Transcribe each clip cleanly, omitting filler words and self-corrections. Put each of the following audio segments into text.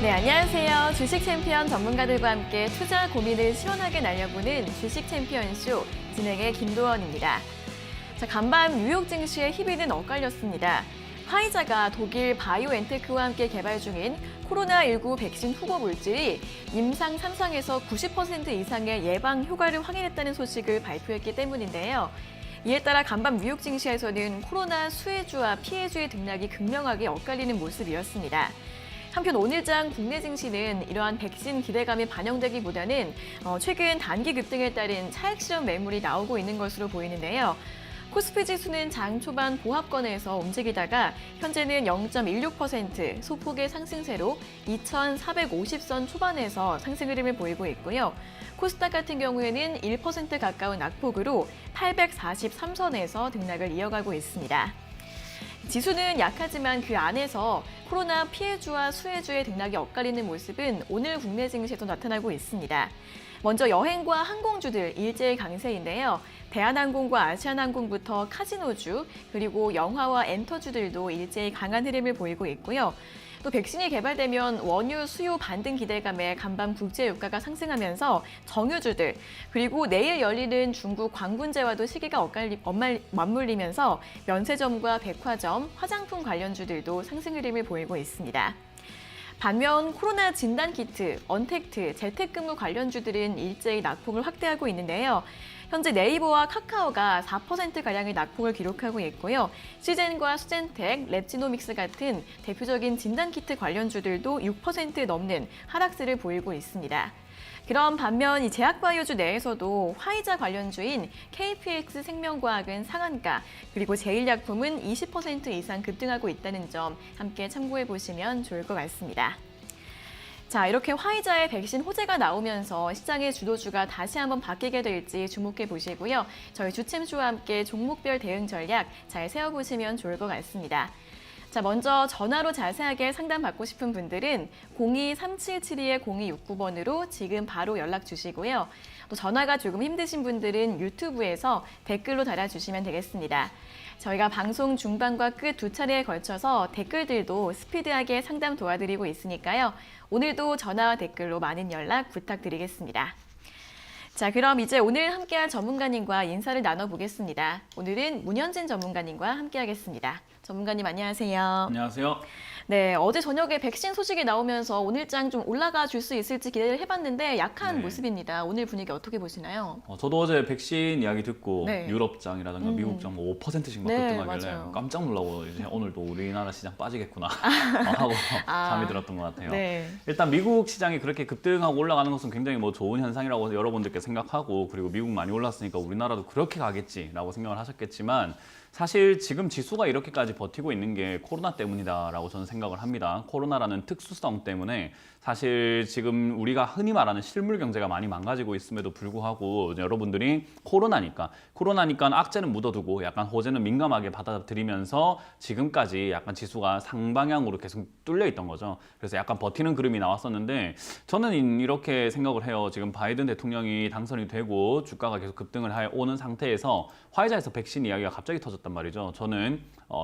네, 안녕하세요. 주식 챔피언 전문가들과 함께 투자 고민을 시원하게 날려보는 주식 챔피언쇼 진행의 김도원입니다. 자, 간밤 뉴욕 증시의 희비는 엇갈렸습니다. 화이자가 독일 바이오엔테크와 함께 개발 중인 코로나19 백신 후보 물질이 임상 3상에서 90% 이상의 예방 효과를 확인했다는 소식을 발표했기 때문인데요. 이에 따라 간밤 뉴욕 증시에서는 코로나 수혜주와 피해주의 등락이 극명하게 엇갈리는 모습이었습니다. 한편 오늘장 국내 증시는 이러한 백신 기대감이 반영되기보다는 최근 단기 급등에 따른 차익 실현 매물이 나오고 있는 것으로 보이는데요. 코스피 지수는 장 초반 보합권에서 움직이다가 현재는 0.16% 소폭의 상승세로 2,450선 초반에서 상승 흐름을 보이고 있고요. 코스닥 같은 경우에는 1% 가까운 낙폭으로 843선에서 등락을 이어가고 있습니다. 지수는 약하지만 그 안에서 코로나 피해주와 수혜주의 등락이 엇갈리는 모습은 오늘 국내 증시에도 나타나고 있습니다. 먼저 여행과 항공주들 일제히 강세인데요. 대한항공과 아시아나항공부터 카지노주, 그리고 영화와 엔터주들도 일제히 강한 흐름을 보이고 있고요. 또 백신이 개발되면 원유 수요 반등 기대감에 간밤 국제유가가 상승하면서 정유주들, 그리고 내일 열리는 중국 광군제와도 시기가 맞물리면서 면세점과 백화점, 화장품 관련주들도 상승 흐름을 보이고 있습니다. 반면 코로나 진단키트, 언택트, 재택근무 관련주들은 일제히 낙폭을 확대하고 있는데요. 현재 네이버와 카카오가 4%가량의 낙폭을 기록하고 있고요. 시젠과 수젠텍, 랩지노믹스 같은 대표적인 진단키트 관련주들도 6% 넘는 하락세를 보이고 있습니다. 그런 반면 이 제약바이오주 내에서도 화이자 관련주인 KPX 생명과학은 상한가, 그리고 제일약품은 20% 이상 급등하고 있다는 점 함께 참고해 보시면 좋을 것 같습니다. 자, 이렇게 화이자의 백신 호재가 나오면서 시장의 주도주가 다시 한번 바뀌게 될지 주목해 보시고요. 저희 주챔쇼와 함께 종목별 대응 전략 잘 세워보시면 좋을 것 같습니다. 자, 먼저 전화로 자세하게 상담받고 싶은 분들은 02-3772-0269번으로 지금 바로 연락 주시고요. 또 전화가 조금 힘드신 분들은 유튜브에서 댓글로 달아주시면 되겠습니다. 저희가 방송 중반과 끝 두 차례에 걸쳐서 댓글들도 스피드하게 상담 도와드리고 있으니까요. 오늘도 전화와 댓글로 많은 연락 부탁드리겠습니다. 자, 그럼 이제 오늘 함께할 전문가님과 인사를 나눠보겠습니다. 오늘은 문현진 전문가님과 함께하겠습니다. 전문가님 안녕하세요. 안녕하세요. 네, 어제 저녁에 백신 소식이 나오면서 오늘장 좀 올라가 줄 수 있을지 기대를 해봤는데 약한 모습입니다. 오늘 분위기 어떻게 보시나요? 저도 어제 백신 이야기 듣고 네. 유럽장이라든가 미국장 뭐 5%씩 막 급등하길래 맞아요. 깜짝 놀라고 이제 오늘도 우리나라 시장 빠지겠구나 하고 잠이 들었던 것 같아요. 네. 일단 미국 시장이 그렇게 급등하고 올라가는 것은 굉장히 뭐 좋은 현상이라고 여러분들께 생각하고, 그리고 미국 많이 올랐으니까 우리나라도 그렇게 가겠지라고 생각을 하셨겠지만, 사실 지금 지수가 이렇게까지 버티고 있는 게 코로나 때문이다라고 저는 생각을 합니다. 코로나라는 특수성 때문에 사실 지금 우리가 흔히 말하는 실물 경제가 많이 망가지고 있음에도 불구하고 여러분들이 코로나니까 악재는 묻어두고 약간 호재는 민감하게 받아들이면서 지금까지 약간 지수가 상방향으로 계속 뚫려 있던 거죠. 그래서 약간 버티는 그림이 나왔었는데, 저는 이렇게 생각을 해요. 지금 바이든 대통령이 당선이 되고 주가가 계속 급등을 오는 상태에서 화이자에서 백신 이야기가 갑자기 터졌단 말이죠. 저는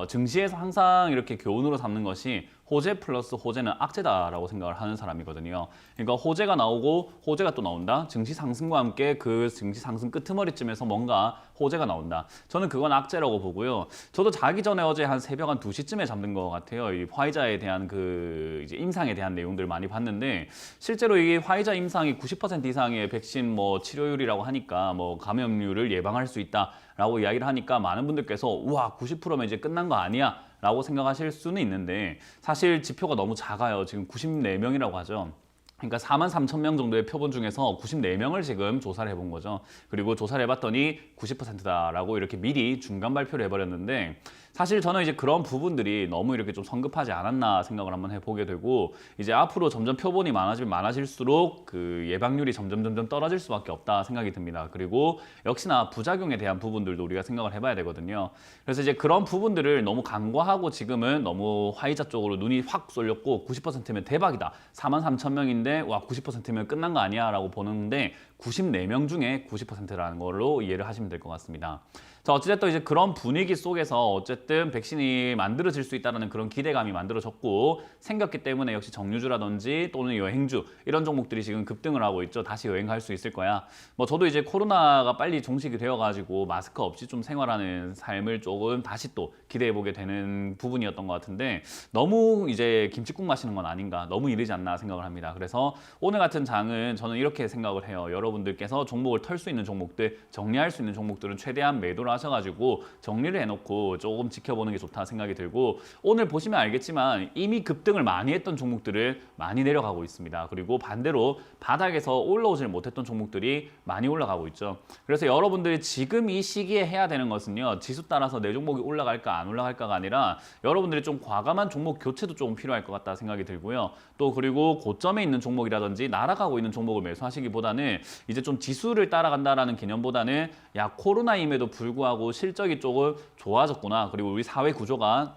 증시에서 항상 이렇게 교훈으로 삼는 것이 호재 플러스 호재는 악재다라고 생각을 하는 사람이거든요. 그러니까 호재가 나오고 호재가 또 나온다. 증시 상승과 함께 그 증시 상승 끄트머리쯤에서 뭔가 호재가 나온다. 저는 그건 악재라고 보고요. 저도 자기 전에 어제 한 새벽 한 2시쯤에 잠든 것 같아요. 이 화이자에 대한 그 이제 임상에 대한 내용들을 많이 봤는데, 실제로 이 화이자 임상이 90% 이상의 백신 뭐 치료율이라고 하니까 뭐 감염률을 예방할 수 있다라고 이야기를 하니까 많은 분들께서 우와 90%면 이제 끝난 거 아니야? 라고 생각하실 수는 있는데, 사실 지표가 너무 작아요. 지금 94명이라고 하죠. 그러니까 43,000명 정도의 표본 중에서 94명을 지금 조사를 해본 거죠. 그리고 조사를 해봤더니 90%다라고 이렇게 미리 중간 발표를 해버렸는데, 사실 저는 이제 그런 부분들이 너무 이렇게 좀 성급하지 않았나 생각을 한번 해보게 되고, 이제 앞으로 점점 표본이 많아지면 많아질수록 그 예방률이 점점 떨어질 수밖에 없다 생각이 듭니다. 그리고 역시나 부작용에 대한 부분들도 우리가 생각을 해봐야 되거든요. 그래서 이제 그런 부분들을 너무 간과하고 지금은 너무 화이자 쪽으로 눈이 확 쏠렸고 90%면 대박이다. 43,000명인데 와 90%면 끝난 거 아니야 라고 보는데 94명 중에 90%라는 걸로 이해를 하시면 될 것 같습니다. 자, 어찌됐든 이제 그런 분위기 속에서 어쨌든 백신이 만들어질 수 있다는 그런 기대감이 만들어졌고 생겼기 때문에 역시 정유주라든지 또는 여행주 이런 종목들이 지금 급등을 하고 있죠. 다시 여행 갈 수 있을 거야. 뭐 저도 이제 코로나가 빨리 종식이 되어가지고 마스크 없이 좀 생활하는 삶을 조금 다시 또 기대해보게 되는 부분이었던 것 같은데 너무 이제 김칫국 마시는 건 아닌가, 너무 이르지 않나 생각을 합니다. 그래서 오늘 같은 장은 저는 이렇게 생각을 해요. 여러분들께서 종목을 털 수 있는 종목들, 정리할 수 있는 종목들은 최대한 매도를 하셔가지고 정리를 해놓고 조금 지켜보는 게 좋다 생각이 들고, 오늘 보시면 알겠지만 이미 급등을 많이 했던 종목들을 많이 내려가고 있습니다. 그리고 반대로 바닥에서 올라오질 못했던 종목들이 많이 올라가고 있죠. 그래서 여러분들이 지금 이 시기에 해야 되는 것은요, 지수 따라서 내 종목이 올라갈까 안 올라갈까가 아니라 여러분들이 좀 과감한 종목 교체도 조금 필요할 것 같다 생각이 들고요. 또 그리고 고점에 있는 종목이라든지 날아가고 있는 종목을 매수하시기보다는 이제 좀 지수를 따라간다라는 개념보다는 야, 코로나임에도 불구하고 실적이 조금 좋아졌구나, 그리고 우리 사회 구조가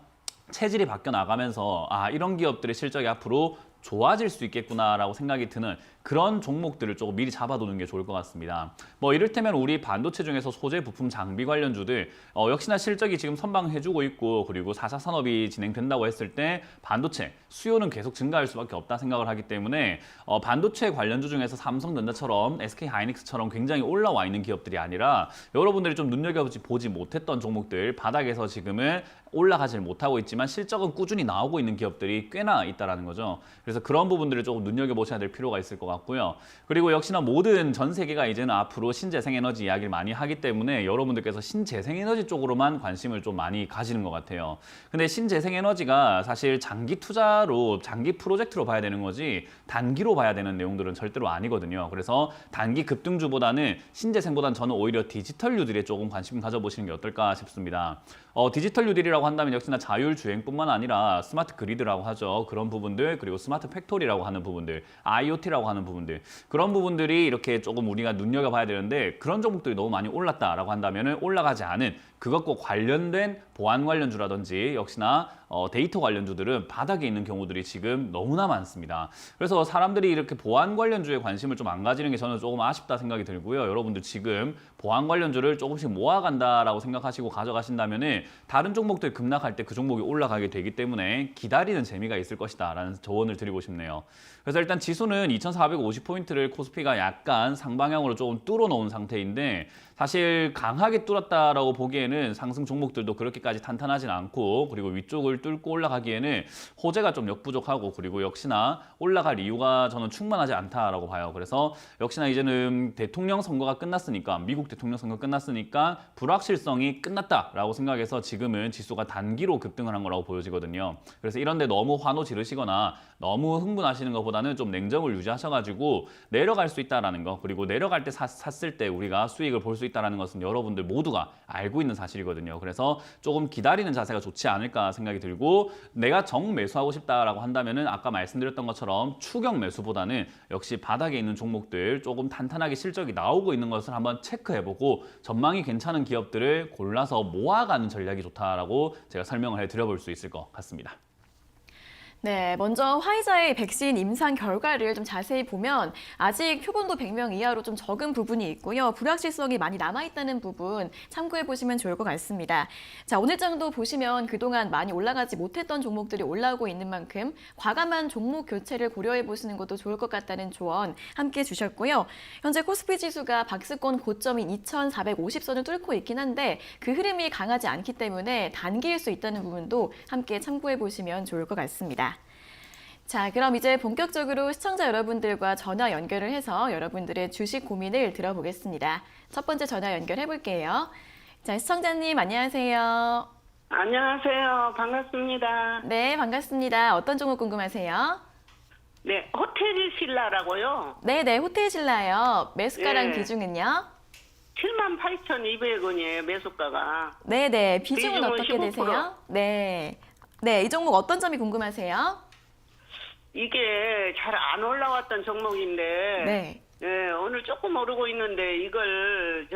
체질이 바뀌어 나가면서 아, 이런 기업들의 실적이 앞으로 좋아질 수 있겠구나라고 생각이 드는 그런 종목들을 조금 미리 잡아두는 게 좋을 것 같습니다. 뭐 이를테면 우리 반도체 중에서 소재, 부품, 장비 관련주들 역시나 실적이 지금 선방해주고 있고, 그리고 4차 산업이 진행된다고 했을 때 반도체 수요는 계속 증가할 수밖에 없다 생각을 하기 때문에 반도체 관련주 중에서 삼성전자처럼 SK하이닉스처럼 굉장히 올라와 있는 기업들이 아니라 여러분들이 좀 눈여겨보지 못했던 종목들, 바닥에서 지금은 올라가질 못하고 있지만 실적은 꾸준히 나오고 있는 기업들이 꽤나 있다는 거죠. 그래서 그런 부분들을 조금 눈여겨보셔야 될 필요가 있을 것 같고요. 그리고 역시나 모든 전 세계가 이제는 앞으로 신재생에너지 이야기를 많이 하기 때문에 여러분들께서 신재생에너지 쪽으로만 관심을 좀 많이 가지는 것 같아요. 근데 신재생에너지가 사실 장기 투자로, 장기 프로젝트로 봐야 되는 거지 단기로 봐야 되는 내용들은 절대로 아니거든요. 그래서 단기 급등주보다는 신재생보다는 저는 오히려 디지털주들에 조금 관심 가져보시는 게 어떨까 싶습니다. 디지털주들이라고 한다면 역시나 자율주행뿐만 아니라 스마트 그리드라고 하죠. 그런 부분들, 그리고 스마트 팩토리라고 하는 부분들, IoT라고 하는 부분들, 그런 부분들이 이렇게 조금 우리가 눈여겨봐야 되는데, 그런 종목들이 너무 많이 올랐다라고 한다면 올라가지 않은 그것과 관련된 보안 관련주라든지 역시나 데이터 관련주들은 바닥에 있는 경우들이 지금 너무나 많습니다. 그래서 사람들이 이렇게 보안 관련주에 관심을 좀 안 가지는 게 저는 조금 아쉽다 생각이 들고요. 여러분들 지금 보안 관련주를 조금씩 모아간다라고 생각하시고 가져가신다면 다른 종목들 급락할 때 그 종목이 올라가게 되기 때문에 기다리는 재미가 있을 것이다 라는 조언을 드리고 싶네요. 그래서 일단 지수는 2450포인트를 코스피가 약간 상방향으로 조금 뚫어놓은 상태인데, 사실 강하게 뚫었다라고 보기에는 상승 종목들도 그렇게까지 탄탄하진 않고, 그리고 위쪽을 뚫고 올라가기에는 호재가 좀 역부족하고, 그리고 역시나 올라갈 이유가 저는 충분하지 않다라고 봐요. 그래서 역시나 이제는 대통령 선거가 끝났으니까, 미국 대통령 선거 끝났으니까 불확실성이 끝났다라고 생각해서 지금은 지수가 단기로 급등을 한 거라고 보여지거든요. 그래서 이런데 너무 환호 지르시거나 너무 흥분하시는 것보다는 좀 냉정을 유지하셔가지고 내려갈 수 있다라는 거, 그리고 내려갈 때 샀을 때 우리가 수익을 볼 수 있다라는 것은 여러분들 모두가 알고 있는 사실이거든요. 그래서 조금 기다리는 자세가 좋지 않을까 생각이 들고, 내가 정매수하고 싶다라고 한다면은 아까 말씀드렸던 것처럼 추격 매수보다는 역시 바닥에 있는 종목들 조금 탄탄하게 실적이 나오고 있는 것을 한번 체크해보고 전망이 괜찮은 기업들을 골라서 모아가는 전략이 좋다라고 제가 설명을 해드려볼 수 있을 것 같습니다. 네, 먼저 화이자의 백신 임상 결과를 좀 자세히 보면 아직 표본도 100명 이하로 좀 적은 부분이 있고요. 불확실성이 많이 남아있다는 부분 참고해 보시면 좋을 것 같습니다. 자, 오늘 장도 보시면 그동안 많이 올라가지 못했던 종목들이 올라오고 있는 만큼 과감한 종목 교체를 고려해 보시는 것도 좋을 것 같다는 조언 함께 주셨고요. 현재 코스피 지수가 박스권 고점인 2450선을 뚫고 있긴 한데 그 흐름이 강하지 않기 때문에 단기일 수 있다는 부분도 함께 참고해 보시면 좋을 것 같습니다. 자, 그럼 이제 본격적으로 시청자 여러분들과 전화 연결을 해서 여러분들의 주식 고민을 들어보겠습니다. 첫 번째 전화 연결해 볼게요. 자, 시청자님 안녕하세요. 안녕하세요. 반갑습니다. 네, 반갑습니다. 어떤 종목 궁금하세요? 네, 호텔 신라라고요. 네, 호텔 신라요. 매수가랑 네. 비중은요? 78,200원이에요, 매수가가. 네, 비중은 비중은 어떻게 15%. 되세요? 네, 이 종목 어떤 점이 궁금하세요? 이게 잘 안 올라왔던 종목인데, 네. 오늘 조금 오르고 있는데 이걸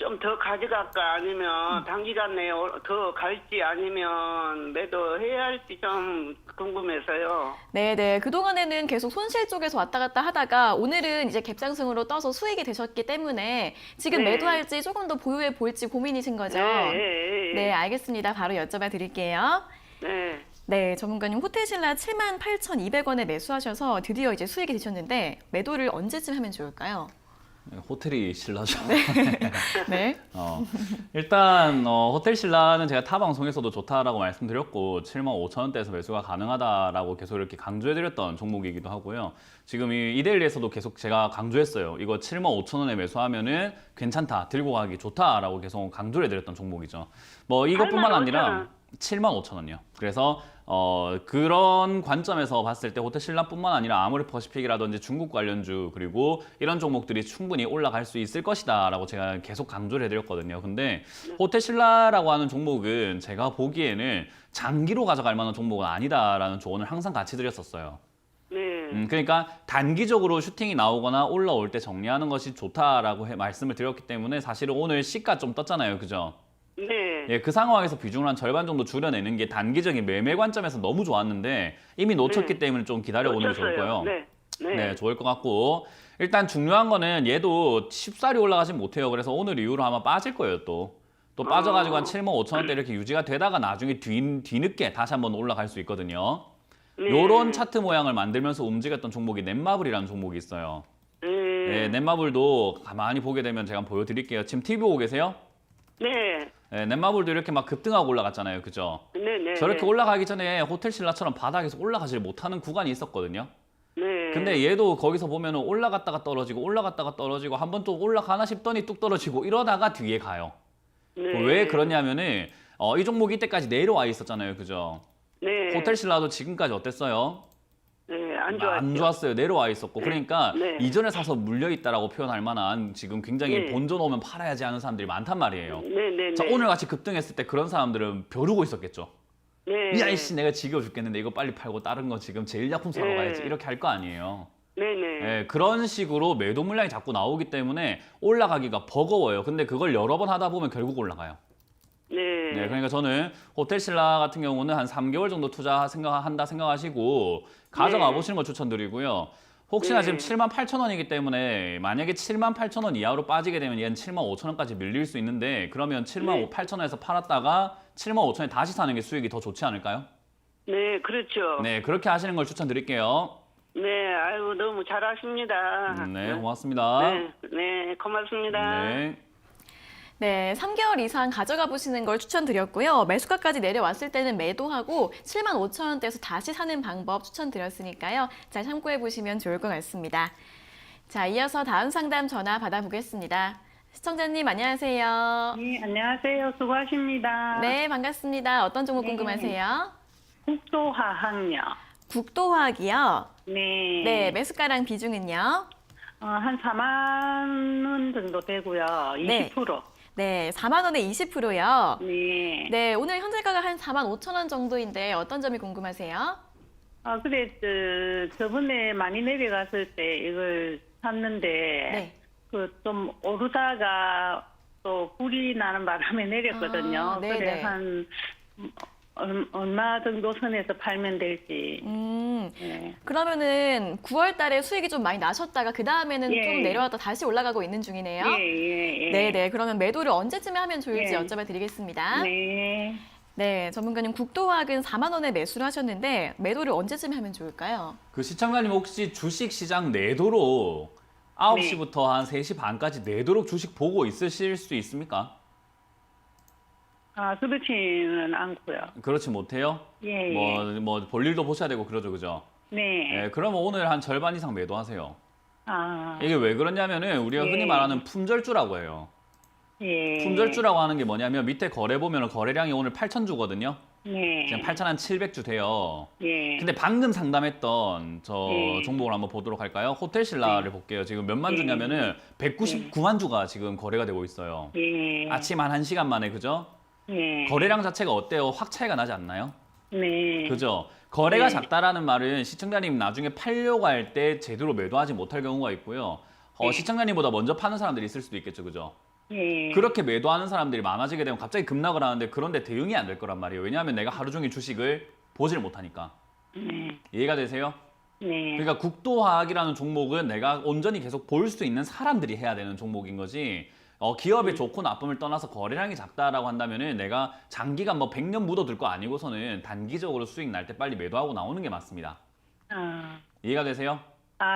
좀 더 가져갈까 아니면 단기간 내에 더 갈지 아니면 매도해야 할지 좀 궁금해서요. 네네. 그동안에는 계속 손실 쪽에서 왔다 갔다 하다가 오늘은 이제 갭상승으로 떠서 수익이 되셨기 때문에 지금 네. 매도할지 조금 더 보유해 볼지 고민이신 거죠? 네, 알겠습니다. 바로 여쭤봐 드릴게요. 네. 네, 전문가님 호텔신라 78,200원에 매수하셔서 드디어 이제 수익이 되셨는데 매도를 언제쯤 하면 좋을까요? 호텔이 신라죠. 네. 일단 호텔 신라는 제가 타 방송에서도 좋다라고 말씀드렸고 75,000원대에서 매수가 가능하다라고 계속 이렇게 강조해드렸던 종목이기도 하고요. 지금 이 이데일리에서도 계속 제가 강조했어요. 이거 75,000원에 매수하면은 괜찮다, 들고 가기 좋다라고 계속 강조를 해드렸던 종목이죠. 뭐 이것뿐만 아니라 75,000원이요. 그래서 그런 관점에서 봤을 때 호텔 신라뿐만 아니라 아모레퍼시픽이라든지 중국 관련주 그리고 이런 종목들이 충분히 올라갈 수 있을 것이다라고 제가 계속 강조를 해드렸거든요. 근데 호텔 신라라고 하는 종목은 제가 보기에는 장기로 가져갈 만한 종목은 아니다라는 조언을 항상 같이 드렸었어요. 네. 그러니까 단기적으로 슈팅이 나오거나 올라올 때 정리하는 것이 좋다라고 말씀을 드렸기 때문에 사실은 오늘 시가 좀 떴잖아요. 그죠? 네. 예, 그 상황에서 비중을 한 절반 정도 줄여내는 게 단기적인 매매 관점에서 너무 좋았는데 이미 놓쳤기 때문에 좀 기다려보는 게 좋을 거예요. 네. 네. 네, 좋을 것 같고 일단 중요한 거는 얘도 쉽사리 올라가진 못해요. 그래서 오늘 이후로 아마 빠질 거예요. 또 빠져가지고 한 75,000원대 이렇게 유지가 되다가 나중에 뒤늦게 다시 한번 올라갈 수 있거든요. 네. 요런 차트 모양을 만들면서 움직였던 종목이 넷마블이라는 종목이 있어요. 네, 넷마블도 가만히 보게 되면 제가 한번 보여드릴게요. 지금 TV 보고 계세요? 네. 네, 넷마블도 이렇게 막 급등하고 올라갔잖아요. 그죠? 네. 네. 저렇게 올라가기 전에 호텔 신라처럼 바닥에서 올라가질 못하는 구간이 있었거든요. 네. 근데 얘도 거기서 보면 올라갔다가 떨어지고 한번 또 올라가나 싶더니 뚝 떨어지고 이러다가 뒤에 가요. 네. 왜 그러냐면은 이 종목이 이때까지 내려와 있었잖아요. 그죠? 네. 호텔 신라도 지금까지 어땠어요? 네. 안 좋았죠. 안 좋았어요. 내려와 있었고. 그러니까 네. 이전에 사서 물려있다라고 표현할 만한 지금 굉장히 네. 본전 오면 팔아야지 하는 사람들이 많단 말이에요. 네. 자, 오늘 같이 급등했을 때 그런 사람들은 벼르고 있었겠죠. 네. 야, 이씨, 내가 지겨 죽겠는데 이거 빨리 팔고 다른 거 지금 제일 약품 사러 네. 가야지. 이렇게 할 거 아니에요. 네네. 예, 그런 식으로 매도 물량이 자꾸 나오기 때문에 올라가기가 버거워요. 근데 그걸 여러 번 하다 보면 결국 올라가요. 네. 네, 그러니까 저는 호텔 신라 같은 경우는 한 3개월 정도 한다 생각하시고 가져가 네. 보시는 걸 추천드리고요. 혹시나 네. 지금 78,000원이기 때문에 만약에 78,000원 이하로 빠지게 되면 얘는 75,000원까지 밀릴 수 있는데 그러면 78,000원에서 팔았다가 75,000원에 다시 사는 게 수익이 더 좋지 않을까요? 네, 그렇죠. 네, 그렇게 하시는 걸 추천드릴게요. 네, 아이고, 너무 잘하십니다. 네, 고맙습니다. 네, 고맙습니다. 네. 네, 3개월 이상 가져가 보시는 걸 추천드렸고요. 매수가까지 내려왔을 때는 매도하고 75,000원대에서 다시 사는 방법 추천드렸으니까요. 잘 참고해 보시면 좋을 것 같습니다. 자, 이어서 다음 상담 전화 받아보겠습니다. 시청자님 안녕하세요. 네, 안녕하세요. 수고하십니다. 네, 반갑습니다. 어떤 종목 궁금하세요? 국도화학요. 국도화학이요. 네. 네, 매수가랑 비중은요? 한 4만 원 정도 되고요. 20%. 네. 네, 4만 원에 20%요. 네. 네, 오늘 현재가가 한 4만 5천 원 정도인데 어떤 점이 궁금하세요? 그래, 저번에 많이 내려갔을 때 이걸 샀는데, 네. 좀 오르다가 또 불이 나는 바람에 내렸거든요. 아, 네네. 그래, 얼마 정도 선에서 팔면 될지. 네. 그러면은 9월 달에 수익이 좀 많이 나셨다가 그 다음에는 예. 좀 내려왔다 다시 올라가고 있는 중이네요. 예. 네네. 그러면 매도를 언제쯤에 하면 좋을지 예. 여쭤봐 드리겠습니다. 네. 네, 전문가님 국도화학은 4만 원에 매수를 하셨는데 매도를 언제쯤에 하면 좋을까요? 그 시청자님 혹시 주식 시장 내도록 9시부터 한 3시 반까지 내도록 주식 보고 있으실 수 있습니까? 그렇지는 않고요. 그렇지 못해요? 예. 뭐 볼일도 보셔야 되고 그러죠, 그죠? 네. 예, 그러면 오늘 한 절반 이상 매도하세요. 아, 이게 왜 그러냐면은 우리가 예. 흔히 말하는 품절주라고 해요. 예. 품절주라고 하는 게 뭐냐면 밑에 거래 보면 거래량이 오늘 8,000주거든요. 네. 지금 8,700주 돼요. 예. 근데 방금 상담했던 저 예. 종목을 한번 보도록 할까요? 호텔 신라를 볼게요. 지금 몇만 예. 주냐면은 199만 주가 지금 거래가 되고 있어요. 예. 아침 한 1시간 만에, 그죠? 예. 거래량 자체가 어때요? 확 차이가 나지 않나요? 네. 그죠? 거래가 네. 작다라는 말은 시청자님 나중에 팔려고 할 때 제대로 매도하지 못할 경우가 있고요. 네. 시청자님보다 먼저 파는 사람들이 있을 수도 있겠죠, 그죠? 예. 그렇게 매도하는 사람들이 많아지게 되면 갑자기 급락을 하는데 그런데 대응이 안 될 거란 말이에요. 왜냐하면 내가 하루 종일 주식을 보질 못하니까. 네. 이해가 되세요? 네. 그러니까 국도화학이라는 종목은 내가 온전히 계속 볼 수 있는 사람들이 해야 되는 종목인 거지. 기업의 좋고 나쁨을 떠나서 거래량이 작다라고 한다면은 내가 장기간 뭐 100년 묻어둘 거 아니고서는 단기적으로 수익 날 때 빨리 매도하고 나오는 게 맞습니다. 아, 이해가 되세요?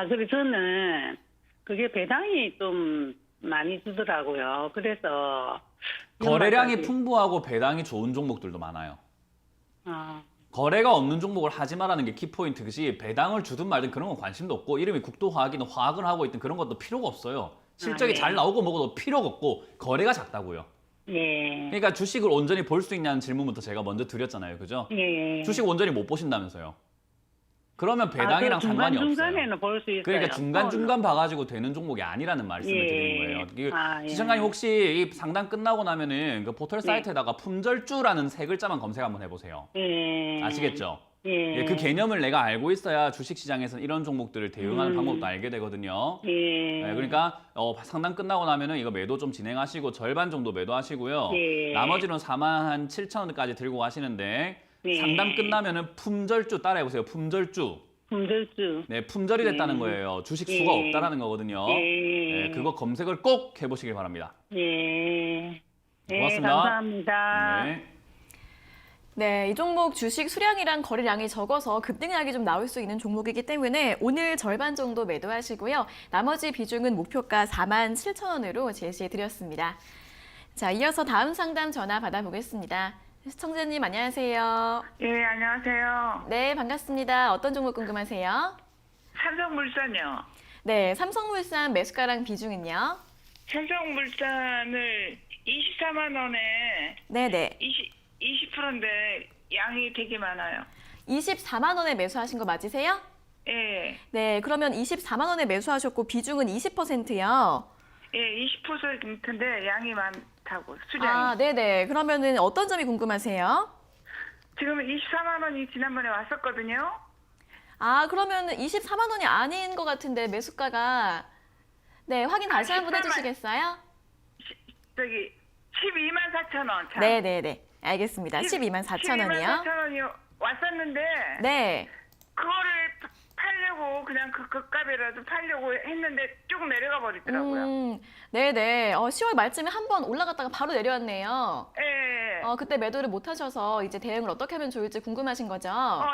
그래서 저는 그게 배당이 좀 많이 주더라고요. 그래서 거래량이 연말까지. 풍부하고 배당이 좋은 종목들도 많아요. 아, 거래가 없는 종목을 하지 말라는 게 키포인트듯이 배당을 주든 말든 그런 건 관심도 없고 이름이 국도화학이든 화학을 하고 있든 그런 것도 필요가 없어요. 실적이 네. 잘 나오고 먹어도 필요가 없고 거래가 작다고요. 예. 그러니까 주식을 온전히 볼 수 있냐는 질문부터 제가 먼저 드렸잖아요. 그죠? 예. 주식 온전히 못 보신다면서요. 그러면 배당이랑 상관이 없어요. 중간중간에는 볼 수 있어요. 그러니까 중간중간 봐가지고 되는 종목이 아니라는 말씀을 예. 드리는 거예요. 예. 시청자님 혹시 이 상담 끝나고 나면은 그 포털 사이트에다가 품절주라는 세 글자만 검색 한번 해보세요. 예. 아시겠죠? 예. 예, 그 개념을 내가 알고 있어야 주식시장에서는 이런 종목들을 대응하는 방법도 알게 되거든요. 예. 네, 그러니까 상담 끝나고 나면은 이거 매도 좀 진행하시고 절반 정도 매도하시고요. 예. 나머지는 47,000원까지 들고 가시는데 예. 상담 끝나면은 품절주 따라해보세요. 품절주. 품절주. 네, 품절이 됐다는 거예요. 주식 수가 예. 없다라는 거거든요. 예. 네, 그거 검색을 꼭 해보시길 바랍니다. 예. 고맙습니다. 감사합니다. 네. 네, 이 종목 주식 수량이랑 거래량이 적어서 급등락이 좀 나올 수 있는 종목이기 때문에 오늘 절반 정도 매도하시고요. 나머지 비중은 목표가 47,000원으로 제시해드렸습니다. 자, 이어서 다음 상담 전화 받아보겠습니다. 시청자님 안녕하세요. 예, 안녕하세요. 네, 반갑습니다. 어떤 종목 궁금하세요? 삼성물산이요. 네, 삼성물산 매수가랑 비중은요? 삼성물산을 24만 원에 네네. 20%인데 양이 되게 많아요. 24만 원에 매수하신 거 맞으세요? 예, 네, 그러면 24만 원에 매수하셨고 비중은 20%요. 예, 20%인데 양이 많다고 수량이. 아, 네네. 그러면은 어떤 점이 궁금하세요? 지금 24만 원이 지난번에 왔었거든요. 아, 그러면 24만 원이 아닌 것 같은데 매수가가 네, 확인 다시 한번 14만. 해주시겠어요? 저기 12만 4천 원. 참. 네네네. 알겠습니다. 12만 4천 원이요. 12만 4천 원이 왔었는데 네. 그거를 팔려고 그냥 그 값이라도 팔려고 했는데 조금 내려가 버리더라고요. 네네. 10월 말쯤에 한 번 올라갔다가 바로 내려왔네요. 예. 그때 매도를 못 하셔서 이제 대응을 어떻게 하면 좋을지 궁금하신 거죠?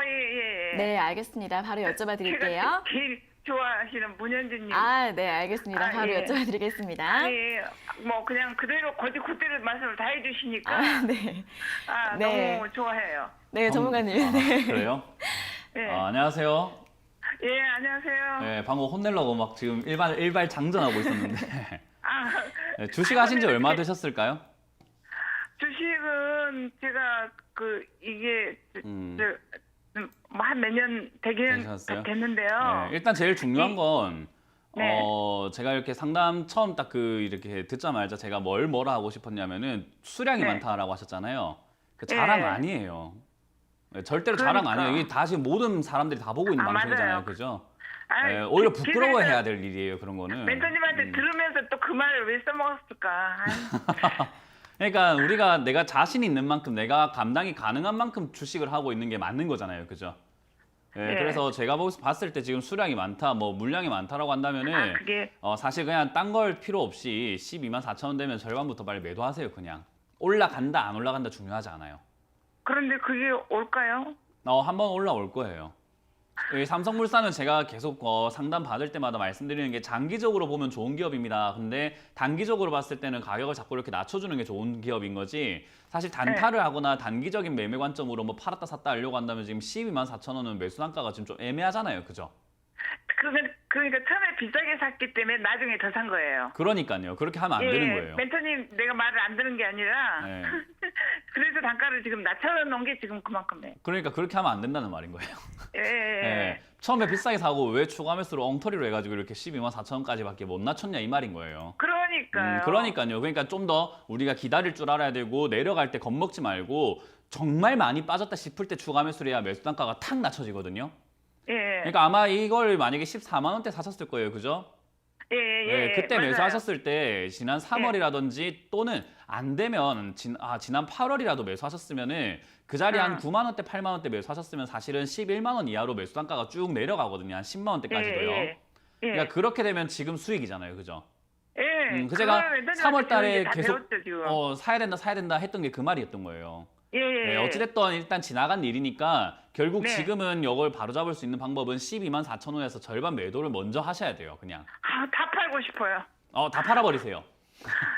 예. 네, 알겠습니다. 바로 여쭤봐 드릴게요. 제가 제일 좋아하시는 문현진님. 아, 네, 알겠습니다. 바로 예. 여쭤봐 드리겠습니다. 예, 뭐 그냥 그대로 거짓 그대로 말씀을 다 해주시니까 네. 아, 네. 너무 좋아해요. 네, 전문가님. 네. 그래요? 예, 안녕하세요. 예, 안녕하세요. 네, 방금 혼내려고 막 지금 일발 장전하고 있었는데 아, 네, 주식 하신 지 얼마 되셨을까요? 주식은 제가 이게 한 몇 년 되셨어요? 됐는데요. 네, 일단 제일 중요한 건 네. 제가 이렇게 상담 처음 딱 이렇게 듣자마자 제가 뭐라 하고 싶었냐면은 수량이 네. 많다라고 하셨잖아요. 그 자랑 네. 아니에요. 네, 절대로 자랑 그러니까. 아니에요. 이게 다시 모든 사람들이 다 보고 있는 아, 방송이잖아요. 맞아요. 그죠? 아, 네, 오히려 그- 부끄러워해야 될 일이에요. 그런 거는. 멘토님한테 들으면서 또 그 말을 왜 써먹었을까? 아유. 그러니까 우리가 내가 자신 있는 만큼 내가 감당이 가능한 만큼 주식을 하고 있는 게 맞는 거잖아요. 그죠? 네, 네. 그래서 제가 봤을 때 지금 수량이 많다, 뭐 물량이 많다라고 한다면은 그게 사실 그냥 딴 걸 필요 없이 12만 4천 원 되면 절반부터 빨리 매도하세요. 그냥 올라간다 안 올라간다 중요하지 않아요. 그런데 그게 올까요? 한번 올라올 거예요. 이 삼성물산은 제가 계속 상담 받을 때마다 말씀드리는 게 장기적으로 보면 좋은 기업입니다. 근데 단기적으로 봤을 때는 가격을 자꾸 이렇게 낮춰주는 게 좋은 기업인 거지. 사실 단타를 하거나 단기적인 매매 관점으로 뭐 팔았다 샀다 하려고 한다면 지금 12만 4천 원은 매수 단가가 지금 좀 애매하잖아요. 그죠? 그러니까 처음에 비싸게 샀기 때문에 나중에 더 산 거예요. 그러니까요. 그렇게 하면 안 되는 거예요. 멘토님 내가 말을 안 듣는 게 아니라 네. 그래서 단가를 지금 낮춰놓은 게 지금 그만큼이에요. 그러니까 그렇게 하면 안 된다는 말인 거예요. 예. 네. 처음에 비싸게 사고 왜 추가 매수로 엉터리로 해가지고 이렇게 12만 4천 원까지밖에 못 낮췄냐 이 말인 거예요. 그러니까요. 그러니까요. 그러니까 좀 더 우리가 기다릴 줄 알아야 되고 내려갈 때 겁먹지 말고 정말 많이 빠졌다 싶을 때 추가 매수를 해야 매수 단가가 탁 낮춰지거든요. 예. 그러니까 아마 이걸 만약에 14만 원대 사셨을 거예요. 그죠? 네, 그때 맞아요. 매수하셨을 때 지난 3월이라든지 또는 안 되면 지난 8월이라도 매수하셨으면은 그 자리에 한 9만 원대, 8만 원대 매수하셨으면 사실은 11만 원 이하로 매수 단가가 쭉 내려가거든요. 한 10만 원대까지도요. 그러니까 그렇게 되면 지금 수익이잖아요. 그죠? 그 제가 3월 달에 계속 사야 된다 했던 게 그 말이었던 거예요. 네, 어찌됐든 일단 지나간 일이니까 결국 지금은 이걸 바로잡을 수 있는 방법은 12만 4천 원에서 절반 매도를 먼저 하셔야 돼요. 그냥. 다 팔고 싶어요. 다 팔아버리세요.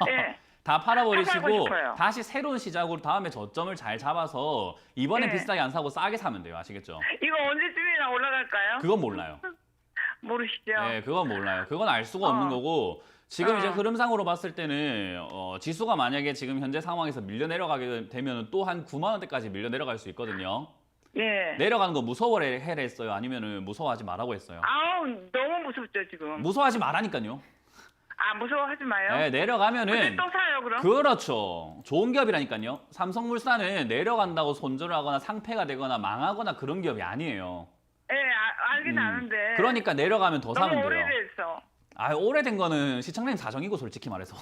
예. 다 팔아버리시고 팔고 싶어요. 다시 새로운 시작으로 다음에 저점을 잘 잡아서 이번엔 비싸게 안 사고 싸게 사면 돼요. 아시겠죠? 이거 언제쯤이나 올라갈까요? 그건 몰라요. 모르시죠? 네, 그건 몰라요. 그건 알 수가 없는 거고 지금 이제 흐름상으로 봤을 때는 지수가 만약에 지금 현재 상황에서 밀려 내려가게 되면 또 한 9만 원대까지 밀려 내려갈 수 있거든요. 예. 내려가는 거 무서워해라 했어요? 아니면은 무서워하지 말라고 했어요? 아우, 너무 무섭죠, 지금. 무서워하지 말라니까요. 무서워하지 마요. 네, 내려가면은 근데 또 사요, 그럼? 그렇죠. 좋은 기업이라니까요. 삼성물산은 내려간다고 손절을 하거나 상폐가 되거나 망하거나 그런 기업이 아니에요. 예, 알긴 아는데. 그러니까 내려가면 더 너무 사면 돼요. 오래됐어. 오래된 거는 시청자님 사정이고 솔직히 말해서.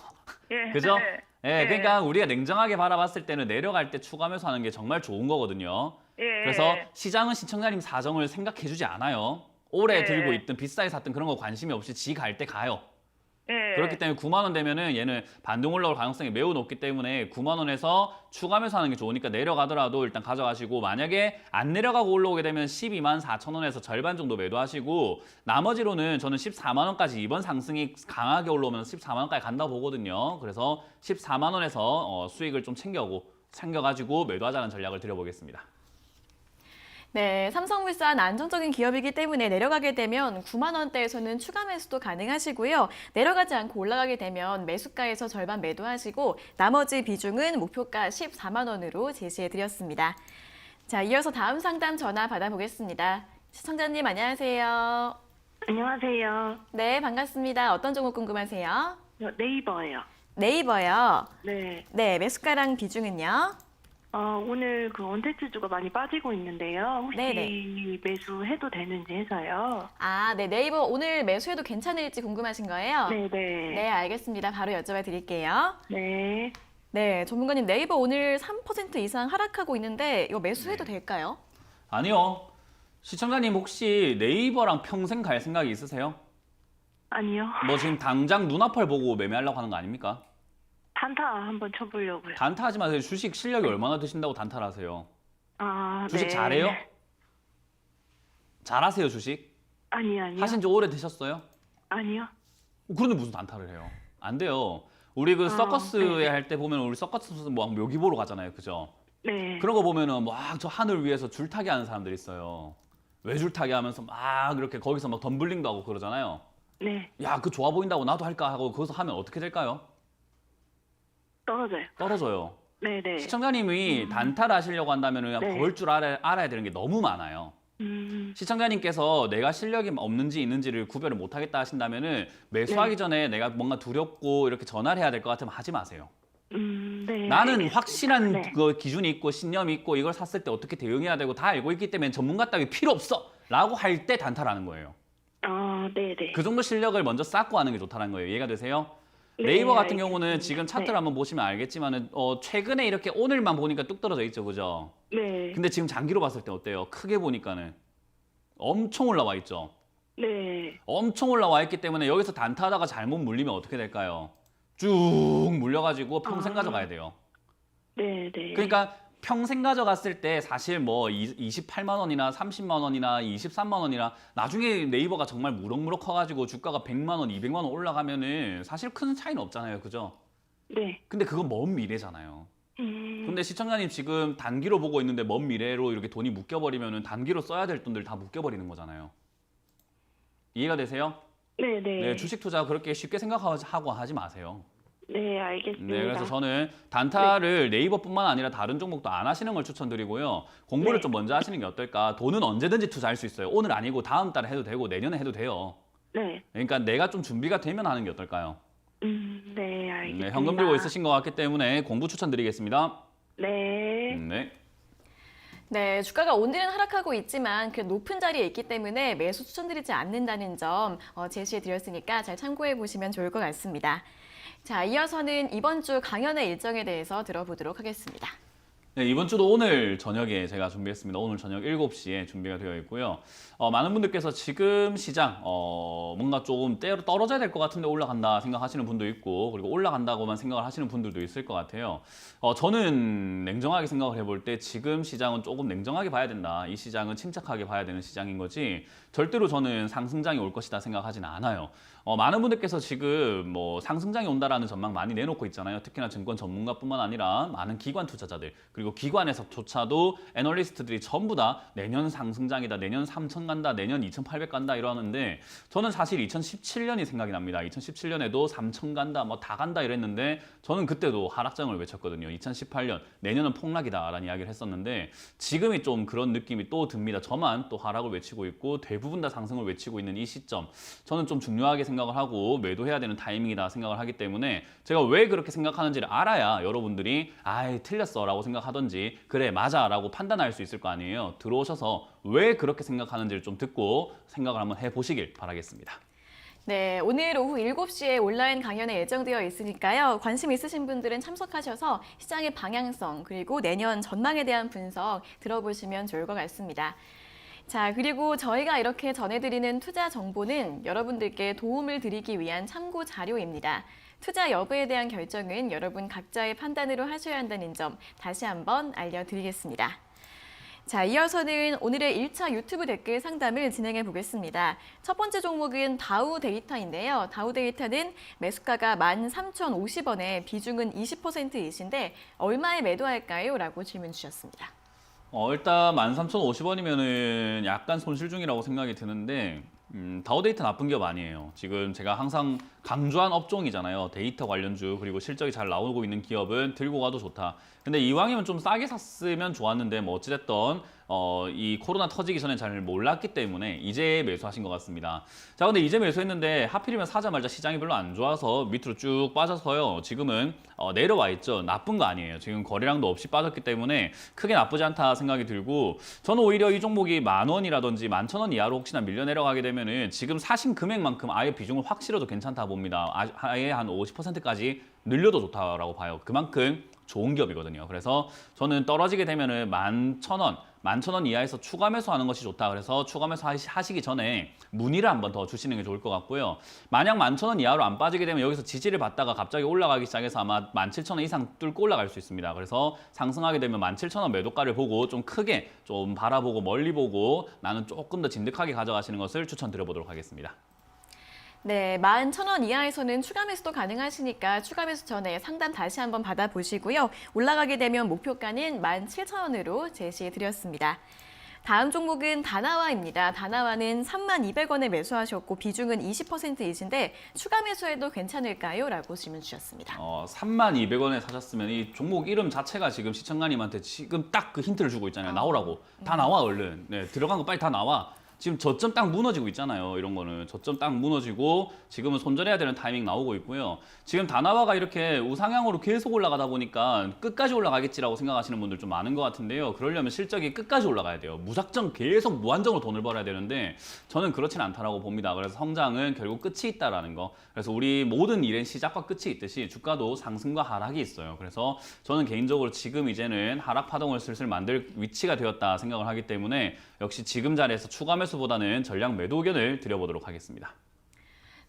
예. 그죠? 예. 예, 그러니까 우리가 냉정하게 바라봤을 때는 내려갈 때 추가 매수하는 게 정말 좋은 거거든요. 예. 그래서 시장은 시청자님 사정을 생각해주지 않아요. 오래 예. 들고 있든 비싸게 샀든 그런 거 관심이 없이 지 갈 때 가요. 예. 그렇기 때문에 9만 원 되면은 얘는 반등 올라올 가능성이 매우 높기 때문에 9만 원에서 추가 매수하는 게 좋으니까 내려가더라도 일단 가져가시고 만약에 안 내려가고 올라오게 되면 12만 4천 원에서 절반 정도 매도하시고 나머지로는 저는 14만 원까지 이번 상승이 강하게 올라오면 14만 원까지 간다고 보거든요. 그래서 14만 원에서 수익을 좀 챙겨가지고 매도하자는 전략을 드려보겠습니다. 네, 삼성물산 안정적인 기업이기 때문에 내려가게 되면 9만 원대에서는 추가 매수도 가능하시고요. 내려가지 않고 올라가게 되면 매수가에서 절반 매도하시고 나머지 비중은 목표가 14만 원으로 제시해드렸습니다. 자, 이어서 다음 상담 전화 받아보겠습니다. 시청자님 안녕하세요. 안녕하세요. 네, 반갑습니다. 어떤 종목 궁금하세요? 네이버예요. 네이버요. 네. 네, 매수가랑 비중은요? 오늘 그 원테츠주가 많이 빠지고 있는데요. 혹시 네네. 매수해도 되는지 해서요. 네, 네이버 오늘 매수해도 괜찮을지 궁금하신 거예요? 네네. 네, 알겠습니다. 바로 여쭤봐 드릴게요. 네. 네, 전문가님 네이버 오늘 3% 이상 하락하고 있는데 이거 매수해도 될까요? 아니요. 시청자님 혹시 네이버랑 평생 갈 생각이 있으세요? 아니요. 뭐 지금 당장 눈앞을 보고 매매하려고 하는 거 아닙니까? 단타 한번 쳐보려고요. 단타하지 마세요. 주식 실력이 얼마나 되신다고 단타를 하세요? 주식 네. 잘해요? 잘하세요, 주식? 아니요. 하신 지 오래 되셨어요? 아니요. 그런데 무슨 단타를 해요? 안 돼요. 우리 그 서커스에 할 때 보면 우리 서커스 뭐 묘기 보러 가잖아요. 그죠? 네. 그런 거 보면은 막 저 하늘 위에서 줄타기 하는 사람들 있어요. 외줄타기 하면서 막 이렇게 거기서 막 덤블링도 하고 그러잖아요. 네. 야, 그 좋아 보인다고 나도 할까 하고 거기서 하면 어떻게 될까요? 떨어져요. 떨어져요. 네네. 시청자님이 단타를 하시려고 한다면 네. 볼 줄 알아야 되는 게 너무 많아요. 시청자님께서 내가 실력이 없는지 있는지를 구별을 못하겠다 하신다면은 매수하기 전에 내가 뭔가 두렵고 이렇게 전화를 해야 될 것 같으면 하지 마세요. 네. 나는 알겠습니다. 확실한 네. 그 기준이 있고 신념이 있고 이걸 샀을 때 어떻게 대응해야 되고 다 알고 있기 때문에 전문가 따위 필요 없어 라고 할 때 단타라는 거예요. 네네. 그 정도 실력을 먼저 쌓고 하는 게 좋다는 거예요. 이해가 되세요? 네, 네이버 같은 알겠습니다. 경우는 지금 차트를 네. 한번 보시면 알겠지만은 최근에 이렇게 오늘만 보니까 뚝 떨어져 있죠, 그죠? 네. 근데 지금 장기로 봤을 때 어때요? 크게 보니까는 엄청 올라와 있죠. 네. 엄청 올라와 있기 때문에 여기서 단타하다가 잘못 물리면 어떻게 될까요? 쭉 물려가지고 평생 가져가야 돼요. 네네. 그러니까 평생 가져갔을 때 사실 뭐 28만 원이나 30만 원이나 23만 원이나 나중에 네이버가 정말 무럭무럭 커가지고 주가가 100만 원, 200만 원 올라가면은 사실 큰 차이는 없잖아요, 그죠? 네. 근데 그건 먼 미래잖아요. 근데 시청자님 지금 단기로 보고 있는데 먼 미래로 이렇게 돈이 묶여버리면은 단기로 써야 될 돈들 다 묶여버리는 거잖아요. 이해가 되세요? 네네. 네, 주식 투자 그렇게 쉽게 생각하고 하지 마세요. 네, 알겠습니다. 네, 그래서 저는 단타를 네이버뿐만 아니라 다른 종목도 안 하시는 걸 추천드리고요. 공부를 네. 좀 먼저 하시는 게 어떨까? 돈은 언제든지 투자할 수 있어요. 오늘 아니고 다음 달에 해도 되고 내년에 해도 돼요. 네. 그러니까 내가 좀 준비가 되면 하는 게 어떨까요? 네, 알겠습니다. 네, 현금 들고 있으신 것 같기 때문에 공부 추천드리겠습니다. 네. 네. 네, 주가가 오늘은 하락하고 있지만 그 높은 자리에 있기 때문에 매수 추천드리지 않는다는 점 제시해 드렸으니까 잘 참고해 보시면 좋을 것 같습니다. 자, 이어서는 이번 주 강연의 일정에 대해서 들어보도록 하겠습니다. 네, 이번 주도 오늘 저녁에 제가 준비했습니다. 오늘 저녁 7시에 준비가 되어 있고요. 많은 분들께서 지금 시장 뭔가 조금 떨어져야 될 것 같은데 올라간다 생각하시는 분도 있고, 그리고 올라간다고만 생각을 하시는 분들도 있을 것 같아요. 저는 냉정하게 생각을 해볼 때 지금 시장은 조금 냉정하게 봐야 된다. 이 시장은 침착하게 봐야 되는 시장인 거지 절대로 저는 상승장이 올 것이다 생각하지는 않아요. 많은 분들께서 지금 뭐 상승장이 온다라는 전망 많이 내놓고 있잖아요. 특히나 증권 전문가뿐만 아니라 많은 기관 투자자들, 그리고 기관에서조차도 애널리스트들이 전부 다 내년 상승장이다, 내년 3천 간다, 내년 2,800 간다 이러는데, 저는 사실 2017년이 생각이 납니다. 2017년에도 3천 간다, 뭐 다 간다 이랬는데 저는 그때도 하락장을 외쳤거든요. 2018년 내년은 폭락이다라는 이야기를 했었는데 지금이 좀 그런 느낌이 또 듭니다. 저만 또 하락을 외치고 있고 대부분 다 상승을 외치고 있는 이 시점, 저는 좀 중요하게 생각을 하고 매도해야 되는 타이밍이다 생각을 하기 때문에, 제가 왜 그렇게 생각하는지를 알아야 여러분들이 아이 틀렸어 라고 생각하던지 그래 맞아 라고 판단할 수 있을 거 아니에요. 들어오셔서 왜 그렇게 생각하는지를 좀 듣고 생각을 한번 해보시길 바라겠습니다. 네, 오늘 오후 7시에 온라인 강연에 예정되어 있으니까요. 관심 있으신 분들은 참석하셔서 시장의 방향성 그리고 내년 전망에 대한 분석 들어보시면 좋을 것 같습니다. 자, 그리고 저희가 이렇게 전해드리는 투자 정보는 여러분들께 도움을 드리기 위한 참고 자료입니다. 투자 여부에 대한 결정은 여러분 각자의 판단으로 하셔야 한다는 점 다시 한번 알려드리겠습니다. 자, 이어서는 오늘의 1차 유튜브 댓글 상담을 진행해 보겠습니다. 첫 번째 종목은 다우 데이터인데요. 다우 데이터는 매수가가 13,050원에 비중은 20%이신데 얼마에 매도할까요? 라고 질문 주셨습니다. 일단 13,050원이면은 약간 손실 중이라고 생각이 드는데, 다우데이터 나쁜 기업 아니에요. 지금 제가 항상 강조한 업종이잖아요. 데이터 관련주, 그리고 실적이 잘 나오고 있는 기업은 들고 가도 좋다. 근데 이왕이면 좀 싸게 샀으면 좋았는데 뭐 어찌됐든 이 코로나 터지기 전에 잘 몰랐기 때문에 이제 매수하신 것 같습니다. 자, 근데 이제 매수했는데 하필이면 사자마자 시장이 별로 안 좋아서 밑으로 쭉 빠져서요. 지금은 내려와 있죠. 나쁜 거 아니에요. 지금 거래량도 없이 빠졌기 때문에 크게 나쁘지 않다 생각이 들고, 저는 오히려 이 종목이 10,000원이라든지 11,000원 이하로 혹시나 밀려 내려가게 되면은 지금 사신 금액만큼 아예 비중을 확 실어도 괜찮다 봅니다. 아예 한 50%까지 늘려도 좋다라고 봐요. 그만큼 좋은 기업이거든요. 그래서 저는 떨어지게 되면은 11,000원 이하에서 추가 매수하는 것이 좋다. 그래서 추가 매수 하시기 전에 문의를 한번 더 주시는 게 좋을 것 같고요. 만약 11,000원 이하로 안 빠지게 되면 여기서 지지를 받다가 갑자기 올라가기 시작해서 아마 17,000원 이상 뚫고 올라갈 수 있습니다. 그래서 상승하게 되면 17,000원 매도가를 보고 좀 크게 좀 바라보고 멀리 보고 나는 조금 더 진득하게 가져가시는 것을 추천드려보도록 하겠습니다. 네, 11,000원 이하에서는 추가 매수도 가능하시니까 추가 매수 전에 상담 다시 한번 받아보시고요. 올라가게 되면 목표가는 17,000원으로 제시해 드렸습니다. 다음 종목은 다나와입니다. 다나와는 32,000원에 매수하셨고 비중은 20%이신데 추가 매수해도 괜찮을까요? 라고 질문 주셨습니다. 32,000원에 사셨으면 이 종목 이름 자체가 지금 시청자님한테 지금 딱 그 힌트를 주고 있잖아요. 나오라고. 다 나와 얼른. 네, 들어간 거 빨리 다 나와. 지금 저점 딱 무너지고 있잖아요. 이런 거는 저점 딱 무너지고 지금은 손절해야 되는 타이밍 나오고 있고요. 지금 다나와가 이렇게 우상향으로 계속 올라가다 보니까 끝까지 올라가겠지라고 생각하시는 분들 좀 많은 것 같은데요. 그러려면 실적이 끝까지 올라가야 돼요. 무작정 계속 무한정으로 돈을 벌어야 되는데 저는 그렇지는 않다라고 봅니다. 그래서 성장은 결국 끝이 있다라는 거. 그래서 우리 모든 일엔 시작과 끝이 있듯이 주가도 상승과 하락이 있어요. 그래서 저는 개인적으로 지금 이제는 하락 파동을 슬슬 만들 위치가 되었다 생각을 하기 때문에 역시 지금 자리에서 추가 매수보다는 전량 매도 의견을 드려보도록 하겠습니다.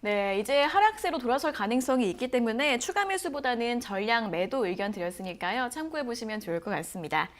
네, 이제 하락세로 돌아설 가능성이 있기 때문에 추가 매수보다는 전량 매도 의견 드렸으니까요. 참고해 보시면 좋을 것 같습니다.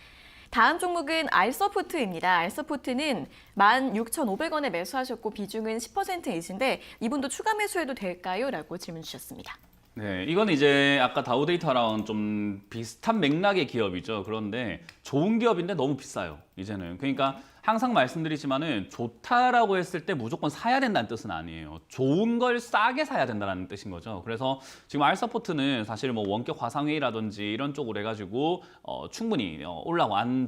다음 종목은 알서포트입니다. 알서포트는 16,500원에 매수하셨고 비중은 10%이신데 이분도 추가 매수해도 될까요? 라고 질문 주셨습니다. 네, 이건 이제 아까 다우데이터랑 좀 비슷한 맥락의 기업이죠. 그런데 좋은 기업인데 너무 비싸요. 이제는. 그러니까 항상 말씀드리지만은 좋다라고 했을 때 무조건 사야 된다는 뜻은 아니에요. 좋은 걸 싸게 사야 된다는 뜻인 거죠. 그래서 지금 알서포트는 사실 뭐 원격 화상회의라든지 이런 쪽으로 해가지고 충분히 올라온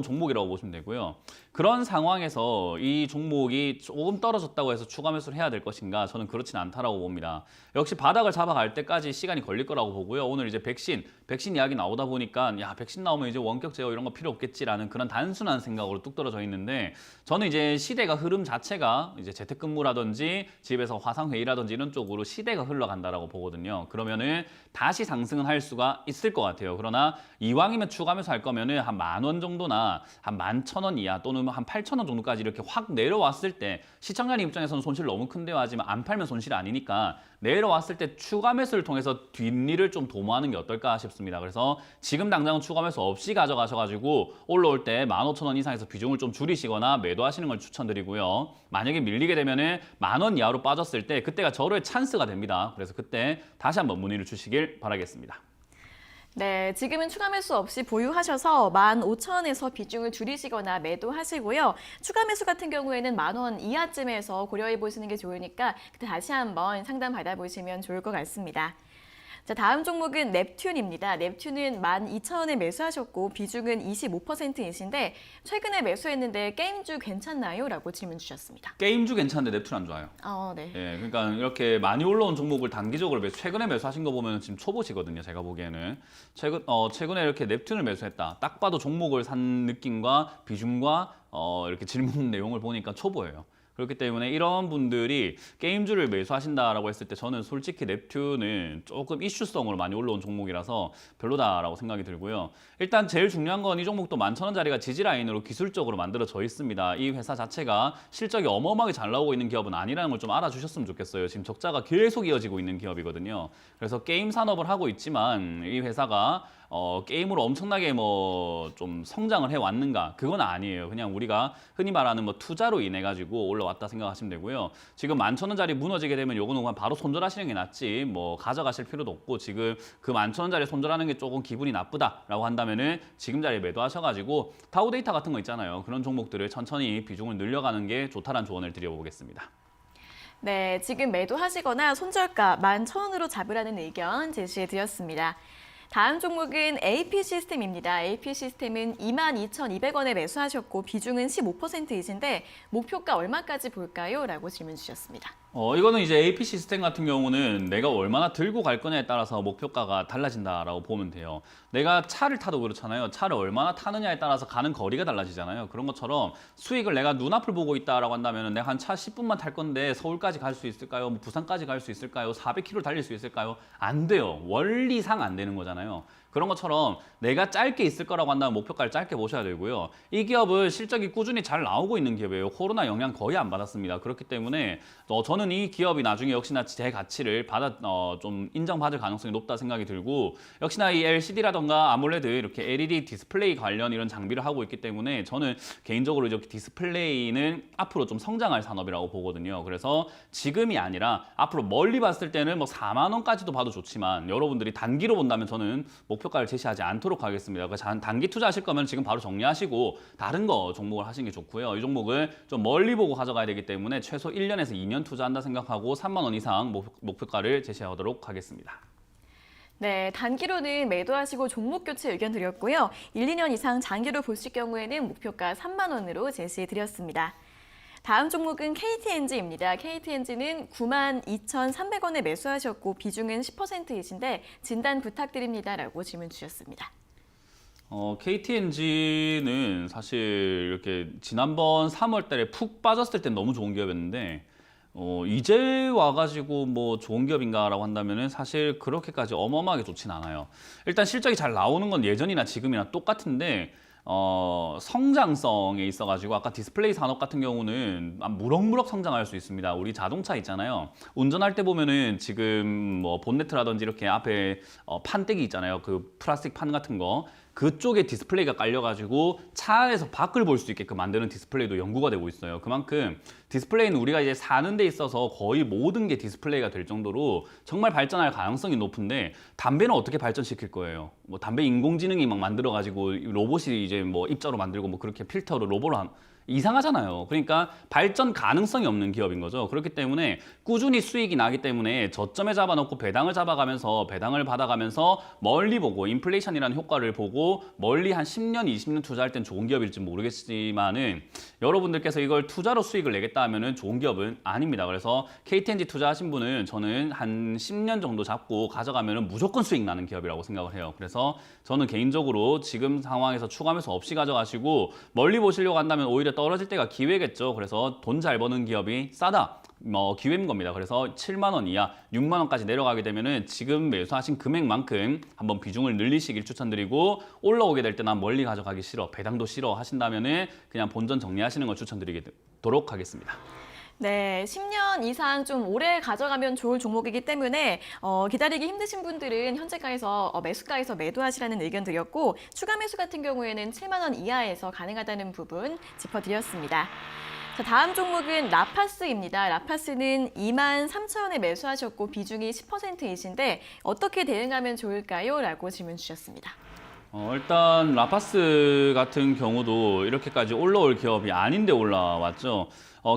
종목이라고 보시면 되고요. 그런 상황에서 이 종목이 조금 떨어졌다고 해서 추가 매수를 해야 될 것인가? 저는 그렇진 않다라고 봅니다. 역시 바닥을 잡아갈 때까지 시간이 걸릴 거라고 보고요. 오늘 이제 백신 이야기 나오다 보니까 야 백신 나오면 이제 원격 제어 이런 거 필요 없겠지라는 그런 단순한 단순한 생각으로 뚝 떨어져 있는데 저는 이제 시대가 흐름 자체가 이제 재택근무라든지 집에서 화상회의라든지 이런 쪽으로 시대가 흘러간다라고 보거든요. 그러면은 다시 상승은 할 수가 있을 것 같아요. 그러나 이왕이면 추가 매수할 거면은 한 10,000원 정도나 한 11,000원 이하 또는 한 8,000원 정도까지 이렇게 확 내려왔을 때 시청자님 입장에서는 손실 너무 큰데요 하지만 안 팔면 손실이 아니니까 내려왔을 때 추가 매수를 통해서 뒷일을 좀 도모하는 게 어떨까 싶습니다. 그래서 지금 당장은 추가 매수 없이 가져가셔가지고 올라올 때 15,000원 이상에서 비중을 좀 줄이시거나 매도하시는 걸 추천드리고요. 만약에 밀리게 되면은 10,000원 이하로 빠졌을 때 그때가 절호의 찬스가 됩니다. 그래서 그때 다시 한번 문의를 주시길 바라겠습니다. 네, 지금은 추가 매수 없이 보유하셔서 15,000원에서 비중을 줄이시거나 매도하시고요. 추가 매수 같은 경우에는 10,000원 이하쯤에서 고려해 보시는 게 좋으니까 그때 다시 한번 상담 받아보시면 좋을 것 같습니다. 자, 다음 종목은 넵튠입니다. 넵튠은 12,000원에 매수하셨고 비중은 25%이신데 최근에 매수했는데 게임주 괜찮나요? 라고 질문 주셨습니다. 게임주 괜찮은데 넵튠 안 좋아요. 네. 예, 그러니까 이렇게 많이 올라온 종목을 단기적으로 최근에 매수하신 거 보면 지금 초보시거든요. 제가 보기에는 최근에 이렇게 넵튠을 매수했다. 딱 봐도 종목을 산 느낌과 비중과 이렇게 질문 내용을 보니까 초보예요. 그렇기 때문에 이런 분들이 게임주를 매수하신다라고 했을 때 저는 솔직히 넵튠은 조금 이슈성으로 많이 올라온 종목이라서 별로다라고 생각이 들고요. 일단 제일 중요한 건 이 종목도 11,000원짜리가 지지라인으로 기술적으로 만들어져 있습니다. 이 회사 자체가 실적이 어마어마하게 잘 나오고 있는 기업은 아니라는 걸 좀 알아주셨으면 좋겠어요. 지금 적자가 계속 이어지고 있는 기업이거든요. 그래서 게임 산업을 하고 있지만 이 회사가 게임으로 엄청나게 좀 성장을 해왔는가? 그건 아니에요. 그냥 우리가 흔히 말하는 투자로 인해 가지고 올라왔다 생각하시면 되고요. 지금 11,000원짜리 무너지게 되면 요거는 그냥 바로 손절하시는 게 낫지 가져가실 필요도 없고 지금 그 11,000원짜리 손절하는 게 조금 기분이 나쁘다라고 한다면은 지금 자리에 매도하셔가지고 타오데이터 같은 거 있잖아요. 그런 종목들을 천천히 비중을 늘려가는 게 좋다라는 조언을 드려보겠습니다. 네, 지금 매도하시거나 손절가 11,000원으로 잡으라는 의견 제시해드렸습니다. 다음 종목은 AP 시스템입니다. AP 시스템은 22,200원에 매수하셨고 비중은 15%이신데 목표가 얼마까지 볼까요? 라고 질문 주셨습니다. 이거는 이제 AP 시스템 같은 경우는 내가 얼마나 들고 갈 거냐에 따라서 목표가가 달라진다라고 보면 돼요. 내가 차를 타도 그렇잖아요. 차를 얼마나 타느냐에 따라서 가는 거리가 달라지잖아요. 그런 것처럼 수익을 내가 눈앞을 보고 있다라고 한다면 내가 한 차 10분만 탈 건데 서울까지 갈 수 있을까요? 부산까지 갈 수 있을까요? 400km 달릴 수 있을까요? 안 돼요. 원리상 안 되는 거잖아요. 그런 것처럼 내가 짧게 있을 거라고 한다면 목표가를 짧게 보셔야 되고요. 이 기업은 실적이 꾸준히 잘 나오고 있는 기업이에요. 코로나 영향 거의 안 받았습니다. 그렇기 때문에 저는 이 기업이 나중에 역시나 제 가치를 좀 인정받을 가능성이 높다 생각이 들고 역시나 이 LCD라던가 아몰레드 이렇게 LED 디스플레이 관련 이런 장비를 하고 있기 때문에 저는 개인적으로 이렇게 디스플레이는 앞으로 좀 성장할 산업이라고 보거든요. 그래서 지금이 아니라 앞으로 멀리 봤을 때는 4만 원까지도 봐도 좋지만 여러분들이 단기로 본다면 저는 목표가를 제시하지 않도록 하겠습니다. 단기 투자하실 거면 지금 바로 정리하시고 다른 거 종목을 하시는 게 좋고요. 이 종목을 좀 멀리 보고 가져가야 되기 때문에 최소 1년에서 2년 투자한다 생각하고 3만 원 이상 목표가를 제시하도록 하겠습니다. 네, 단기로는 매도하시고 종목 교체 의견 드렸고요. 1, 2년 이상 장기로 보실 경우에는 목표가 3만 원으로 제시해드렸습니다. 다음 종목은 KTNG입니다. KTNG는 92,300원에 매수하셨고 비중은 10%이신데 진단 부탁드립니다라고 질문 주셨습니다. KTNG는 사실 이렇게 지난번 3월 달에 푹 빠졌을 때 너무 좋은 기업이었는데 이제 와가지고 좋은 기업인가라고 한다면은 사실 그렇게까지 어마어마하게 좋진 않아요. 일단 실적이 잘 나오는 건 예전이나 지금이나 똑같은데 성장성에 있어가지고 아까 디스플레이 산업 같은 경우는 무럭무럭 성장할 수 있습니다. 우리 자동차 있잖아요. 운전할 때 보면은 지금 본네트라든지 이렇게 앞에 판때기 있잖아요. 그 플라스틱 판 같은 거. 그쪽에 디스플레이가 깔려가지고 차 안에서 밖을 볼 수 있게끔 만드는 디스플레이도 연구가 되고 있어요. 그만큼 디스플레이는 우리가 이제 사는 데 있어서 거의 모든 게 디스플레이가 될 정도로 정말 발전할 가능성이 높은데 담배는 어떻게 발전시킬 거예요? 담배 인공지능이 막 만들어가지고 로봇이 이제 입자로 만들고 그렇게 필터로 로봇을 이상하잖아요. 그러니까 발전 가능성이 없는 기업인 거죠. 그렇기 때문에 꾸준히 수익이 나기 때문에 저점에 잡아놓고 배당을 잡아가면서 배당을 받아가면서 멀리 보고 인플레이션이라는 효과를 보고 멀리 한 10년, 20년 투자할 땐 좋은 기업일지 모르겠지만은 여러분들께서 이걸 투자로 수익을 내겠다 하면은 좋은 기업은 아닙니다. 그래서 KTNG 투자하신 분은 저는 한 10년 정도 잡고 가져가면은 무조건 수익 나는 기업이라고 생각을 해요. 그래서 저는 개인적으로 지금 상황에서 추가 매수 없이 가져가시고 멀리 보시려고 한다면 오히려 떨어질 때가 기회겠죠. 그래서 돈 잘 버는 기업이 싸다. 기회인 겁니다. 그래서 7만 원 이하, 6만 원까지 내려가게 되면은 지금 매수하신 금액만큼 한번 비중을 늘리시길 추천드리고 올라오게 될 때는 멀리 가져가기 싫어, 배당도 싫어 하신다면은 그냥 본전 정리하시는 걸 추천드리도록 하겠습니다. 네, 10년 이상 좀 오래 가져가면 좋을 종목이기 때문에 기다리기 힘드신 분들은 현재가에서 매수가에서 매도하시라는 의견 드렸고 추가 매수 같은 경우에는 7만 원 이하에서 가능하다는 부분 짚어드렸습니다. 자, 다음 종목은 라파스입니다. 라파스는 2만 3천 원에 매수하셨고 비중이 10%이신데 어떻게 대응하면 좋을까요? 라고 질문 주셨습니다. 일단 라파스 같은 경우도 이렇게까지 올라올 기업이 아닌데 올라왔죠.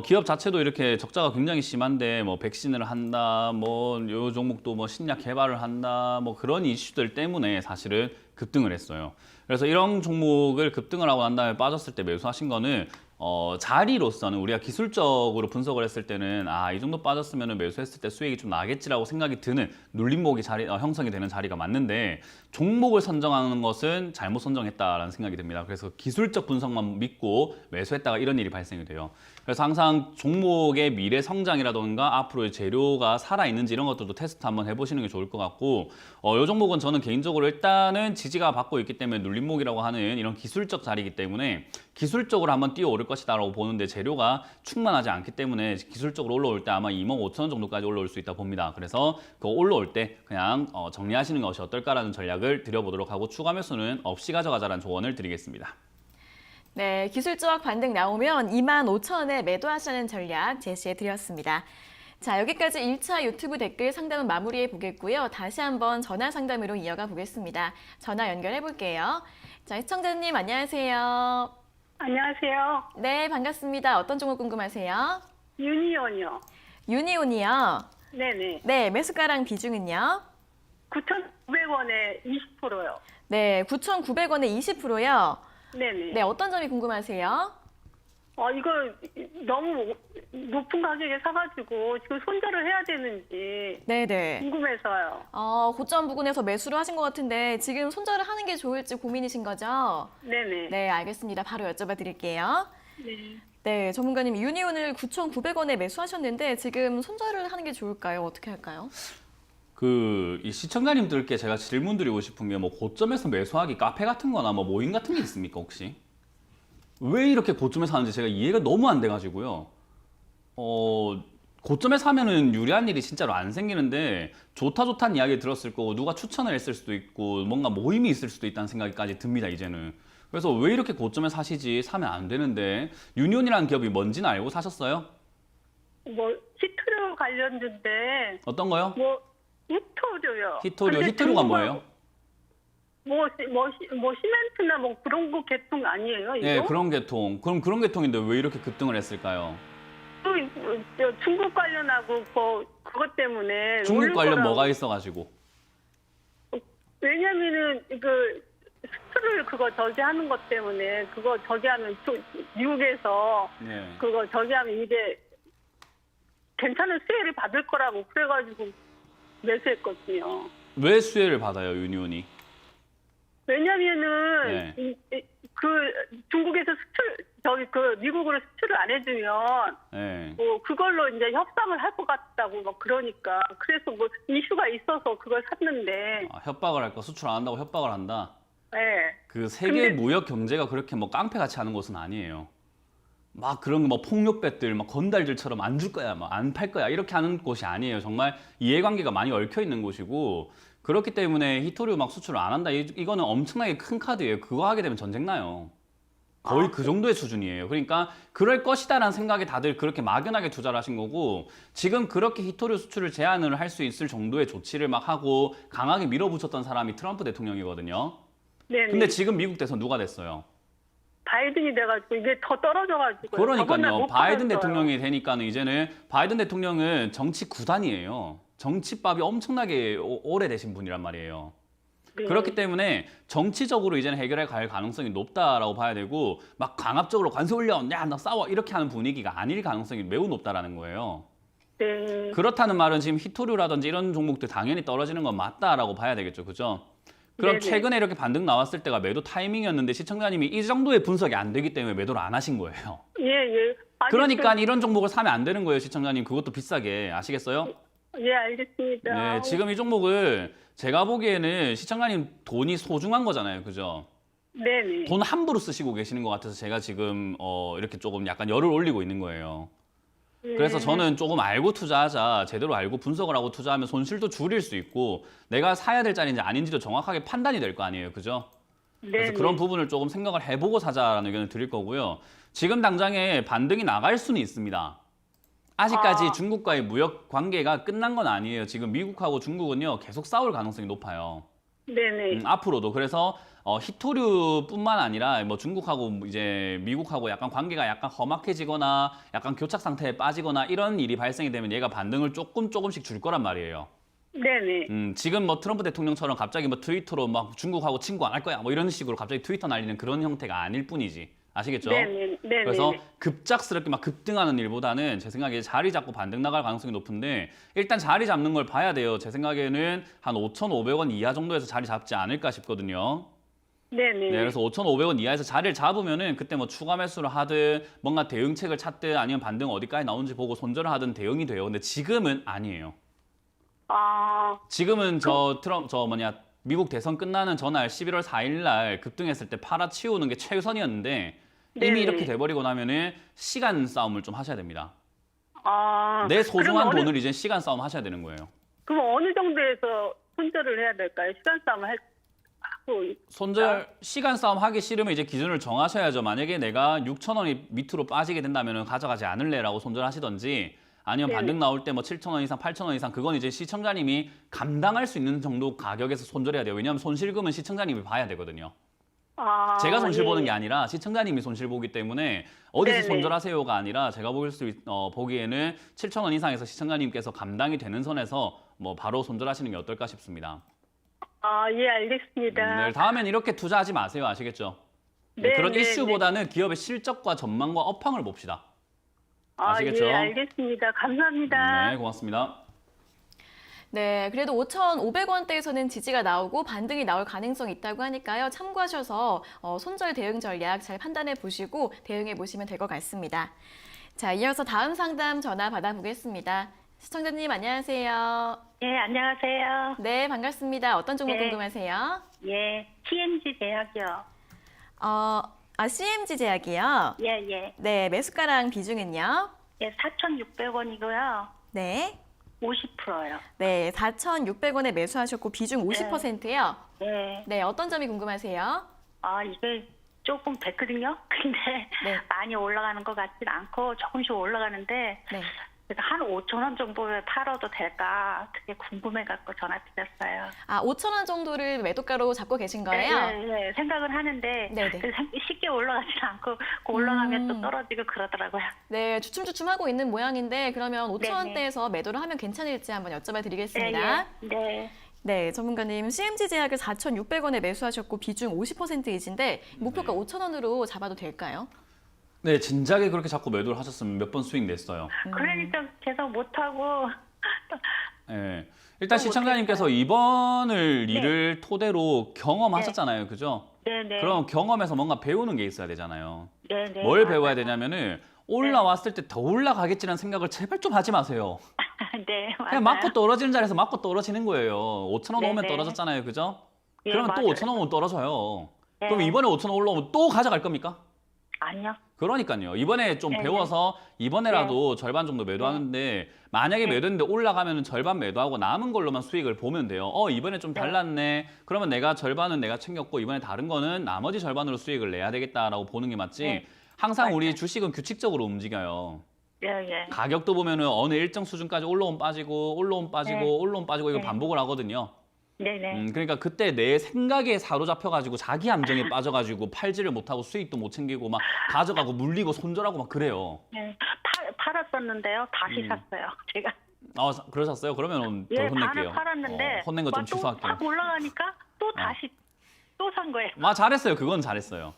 기업 자체도 이렇게 적자가 굉장히 심한데 뭐 백신을 한다, 뭐 요 종목도 뭐 신약 개발을 한다, 뭐 그런 이슈들 때문에 사실은 급등을 했어요. 그래서 이런 종목을 급등을 하고 난 다음에 빠졌을 때 매수하신 거는 자리로서는 우리가 기술적으로 분석을 했을 때는 이 정도 빠졌으면 매수했을 때 수익이 좀 나겠지라고 생각이 드는 눌림목이 형성이 되는 자리가 맞는데 종목을 선정하는 것은 잘못 선정했다라는 생각이 듭니다. 그래서 기술적 분석만 믿고 매수했다가 이런 일이 발생이 돼요. 그래서 항상 종목의 미래 성장이라던가 앞으로의 재료가 살아있는지 이런 것들도 테스트 한번 해보시는 게 좋을 것 같고 이 종목은 저는 개인적으로 일단은 지지가 받고 있기 때문에 눌림목이라고 하는 이런 기술적 자리이기 때문에 기술적으로 한번 뛰어오를 것이다라고 보는데 재료가 충만하지 않기 때문에 기술적으로 올라올 때 아마 2만 5천 원 정도까지 올라올 수 있다 봅니다. 그래서 그 올라올 때 그냥 정리하시는 것이 어떨까라는 전략을 드려보도록 하고 추가 매수는 없이 가져가자라는 조언을 드리겠습니다. 네, 기술적 반등 나오면 2만 5천 원에 매도하시는 전략 제시해 드렸습니다. 자, 여기까지 1차 유튜브 댓글 상담은 마무리해 보겠고요. 다시 한번 전화 상담으로 이어가 보겠습니다. 전화 연결해 볼게요. 자, 시청자님 안녕하세요. 안녕하세요. 네, 반갑습니다. 어떤 종목 궁금하세요? 유니온이요. 유니온이요. 네네. 네, 매수가랑 비중은요? 9,900원에 20%요. 네, 9,900원에 20%요. 네네. 네, 어떤 점이 궁금하세요? 이거 너무 높은 가격에 사가지고 지금 손절을 해야 되는지 네네. 궁금해서요. 고점 부근에서 매수를 하신 것 같은데 지금 손절을 하는 게 좋을지 고민이신 거죠? 네네. 네, 알겠습니다. 바로 여쭤봐 드릴게요. 네. 네, 전문가님 유니온을 9,900원에 매수하셨는데 지금 손절을 하는 게 좋을까요? 어떻게 할까요? 이 시청자님들께 제가 질문 드리고 싶은 게 뭐 고점에서 매수하기 카페 같은 거나 뭐 모임 같은 게 있습니까 혹시? 왜 이렇게 고점에서 하는지 제가 이해가 너무 안 돼가지고요. 고점에서 하면은 유리한 일이 진짜로 안 생기는데 좋다는 이야기 들었을 거고 누가 추천을 했을 수도 있고 뭔가 모임이 있을 수도 있다는 생각까지 듭니다 이제는. 그래서 왜 이렇게 고점에 사시지? 사면 안 되는데. 유니온이라는 기업이 뭔지는 알고 사셨어요? 히토류 관련주인데 어떤 거요? 히토류요. 히토류가 뭐예요? 시멘트나 그런 거 계통 아니에요, 이거? 네, 그런 계통. 그럼 그런 계통인데 왜 이렇게 급등을 했을까요? 또 중국 관련하고 그것 때문에 중국 오를 관련 거라고. 뭐가 있어가지고? 왜냐면은 수출을 그거 저기하는 것 때문에 그거 저기하면 미국에서 네. 그거 저기하면 이게 괜찮은 수혜를 받을 거라고 그래가지고 매수했거든요. 왜 수혜를 받아요, 유니온이? 왜냐면은 중국에서 미국으로 수출을 안 해주면 네. 그걸로 이제 협상을 할 것 같다고 그러니까 그래서 이슈가 있어서 그걸 샀는데. 협박을 할까? 수출 안 한다고 협박을 한다? 네. 그 세계 무역 경제가 그렇게 깡패같이 하는 곳은 아니에요. 그런 폭력배들, 건달들처럼 안 줄 거야, 안 팔 거야 이렇게 하는 곳이 아니에요. 정말 이해관계가 많이 얽혀 있는 곳이고 그렇기 때문에 히토류 수출을 안 한다. 이거는 엄청나게 큰 카드예요. 그거 하게 되면 전쟁 나요. 거의 그 정도의 수준이에요. 그러니까 그럴 것이다라는 생각에 다들 그렇게 막연하게 투자를 하신 거고 지금 그렇게 히토류 수출을 제한을 할 수 있을 정도의 조치를 하고 강하게 밀어붙였던 사람이 트럼프 대통령이거든요. 네. 근데 지금 미국 대선 누가 됐어요? 바이든이 돼가지고 이게 더 떨어져가지고. 그러니까요. 바이든 대통령이 되니까는 이제는 바이든 대통령은 정치 구단이에요. 정치밥이 엄청나게 오래되신 분이란 말이에요. 네. 그렇기 때문에 정치적으로 이제는 해결해 갈 가능성이 높다라고 봐야 되고 막 강압적으로 관세 올려, 야, 나 싸워 이렇게 하는 분위기가 아닐 가능성이 매우 높다라는 거예요. 네. 그렇다는 말은 지금 히토류라든지 이런 종목들 당연히 떨어지는 건 맞다라고 봐야 되겠죠. 그죠? 그럼 네네. 최근에 이렇게 반등 나왔을 때가 매도 타이밍이었는데 시청자님이 이 정도의 분석이 안 되기 때문에 매도를 안 하신 거예요. 예. 아니, 그러니까 이런 종목을 사면 안 되는 거예요, 시청자님. 그것도 비싸게. 아시겠어요? 예, 알겠습니다. 네, 지금 이 종목을 제가 보기에는 시청자님 돈이 소중한 거잖아요. 그죠? 네네. 돈 함부로 쓰시고 계시는 것 같아서 제가 지금 이렇게 조금 약간 열을 올리고 있는 거예요. 그래서 저는 조금 알고 투자하자, 제대로 알고 분석을 하고 투자하면 손실도 줄일 수 있고 내가 사야 될 자리인지 아닌지도 정확하게 판단이 될 거 아니에요. 그죠? 그래서 네네. 그런 부분을 조금 생각을 해보고 사자라는 의견을 드릴 거고요. 지금 당장에 반등이 나갈 수는 있습니다. 아직까지 중국과의 무역 관계가 끝난 건 아니에요. 지금 미국하고 중국은요, 계속 싸울 가능성이 높아요. 네네. 앞으로도. 그래서 히토류뿐만 아니라 뭐 중국하고 이제 미국하고 약간 관계가 약간 험악해지거나 약간 교착 상태에 빠지거나 이런 일이 발생이 되면 얘가 반등을 조금씩 줄 거란 말이에요. 네네. 지금 뭐 트럼프 대통령처럼 갑자기 뭐 트위터로 막 중국하고 친구 안 할 거야 뭐 이런 식으로 갑자기 트위터 날리는 그런 형태가 아닐 뿐이지. 아시겠죠? 네네. 그래서 급작스럽게 막 급등하는 일보다는 제 생각에 자리 잡고 반등 나갈 가능성이 높은데 일단 자리 잡는 걸 봐야 돼요. 제 생각에는 한 5,500원 이하 정도에서 자리 잡지 않을까 싶거든요. 네네. 네, 그래서 5,500원 이하에서 자리를 잡으면은 그때 뭐 추가 매수를 하든 뭔가 대응책을 찾든 아니면 반등 어디까지 나오는지 보고 손절을 하든 대응이 돼요. 근데 지금은 아니에요. 지금은 미국 대선 끝나는 전날 11월 4일 날 급등했을 때 팔아치우는 게 최우선이었는데 이미 네네. 이렇게 돼버리고 나면은 시간 싸움을 좀 하셔야 됩니다. 아. 내 소중한 그럼 돈을 이제 시간 싸움 하셔야 되는 거예요. 그럼 어느 정도에서 손절을 해야 될까요? 시간 싸움을 하고. 시간 싸움 하기 싫으면 이제 기준을 정하셔야죠. 만약에 내가 6,000원이 밑으로 빠지게 된다면 가져가지 않을래라고 손절하시던지 아니면 네네. 반등 나올 때 뭐 7,000원 이상, 8,000원 이상 그건 이제 시청자님이 감당할 수 있는 정도 가격에서 손절해야 돼요. 왜냐하면 손실금은 시청자님이 봐야 되거든요. 제가 손실 보는 게 아니라 시청자님이 손실 보기 때문에 어디서 네네. 손절하세요가 아니라 제가 보기에는 7,000원 이상에서 시청자님께서 감당이 되는 선에서 뭐 바로 손절하시는 게 어떨까 싶습니다. 예, 알겠습니다. 네, 다음엔 이렇게 투자하지 마세요. 아시겠죠? 네, 그런 네, 이슈보다는 기업의 실적과 전망과 업황을 봅시다. 아시겠죠? 예, 알겠습니다. 감사합니다. 네, 고맙습니다. 네, 그래도 5,500원대에서는 지지가 나오고 반등이 나올 가능성이 있다고 하니까요. 참고하셔서 손절 대응 전략 잘 판단해 보시고 대응해 보시면 될 것 같습니다. 자, 이어서 다음 상담 전화 받아보겠습니다. 시청자님 안녕하세요. 예, 안녕하세요. 네, 반갑습니다. 어떤 종목 네. 궁금하세요? 예, TMG 제약이요. CMG 제약이요. 예. 네, 매수가랑 비중은요? 예, 4,600원이고요. 네. 50%요. 네, 4,600원에 매수하셨고 비중 50%요. 예. 네, 어떤 점이 궁금하세요? 이게 조금 됐거든요. 근데 네. 많이 올라가는 것 같진 않고 조금씩 올라가는데 네. 그래서 한 5,000원 정도에 팔아도 될까 그게 궁금해갖고 전화 드렸어요. 5,000원 정도를 매도가로 잡고 계신 거예요? 예, 생각은 하는데 네네. 쉽게 올라가진 않고 올라가면 또 떨어지고 그러더라고요. 네, 주춤주춤하고 있는 모양인데 그러면 네네. 5,000원대에서 매도를 하면 괜찮을지 한번 여쭤봐 드리겠습니다. 네. 네, 전문가님 CMG 제약을 4,600원에 매수하셨고 비중 50%이신데 목표가 5,000원으로 잡아도 될까요? 네, 진작에 그렇게 자꾸 매도를 하셨으면 몇 번 수익 냈어요. 그러니까 계속 못하고 네. 일단 시청자님께서 이번을 일을 토대로 경험하셨잖아요. 그죠? 네네. 그럼 경험에서 뭔가 배우는 게 있어야 되잖아요. 네네. 뭘 맞아요. 배워야 되냐면은 올라왔을 때 더 올라가겠지라는 생각을 제발 좀 하지 마세요. 네, 맞아요. 그냥 맞고 떨어지는 자리에서 맞고 떨어지는 거예요. 5,000원 오면 네네. 떨어졌잖아요. 그죠? 예, 그러면 또 맞아요. 5,000원 오면 떨어져요. 네. 그럼 이번에 5,000원 올라오면 또 가져갈 겁니까? 아니요. 그러니까요. 이번에 좀 네네. 배워서 이번에라도 절반 정도 매도하는데 만약에 매도했는데 올라가면 절반 매도하고 남은 걸로만 수익을 보면 돼요. 이번에 좀 달랐네. 그러면 내가 절반은 내가 챙겼고 이번에 다른 거는 나머지 절반으로 수익을 내야 되겠다라고 보는 게 맞지. 네. 항상 우리 주식은 규칙적으로 움직여요. 예. 가격도 보면은 어느 일정 수준까지 올라온 빠지고 올라온 빠지고 네. 올라온 빠지고 이거 네. 반복을 하거든요. 네네. 그러니까 그때 내 생각에 사로잡혀가지고 자기 함정에 빠져가지고 팔지를 못하고 수익도 못 챙기고 막 가져가고 물리고 손절하고 막 그래요. 네. 팔았었는데요. 다시 샀어요. 제가. 그러셨어요? 그러면 덜 예, 혼낼게요. 반을 팔았는데 혼낸 거 좀 또 취소할게요. 확 올라가니까 또 다시 또 산 거예요. 잘했어요. 그건 잘했어요.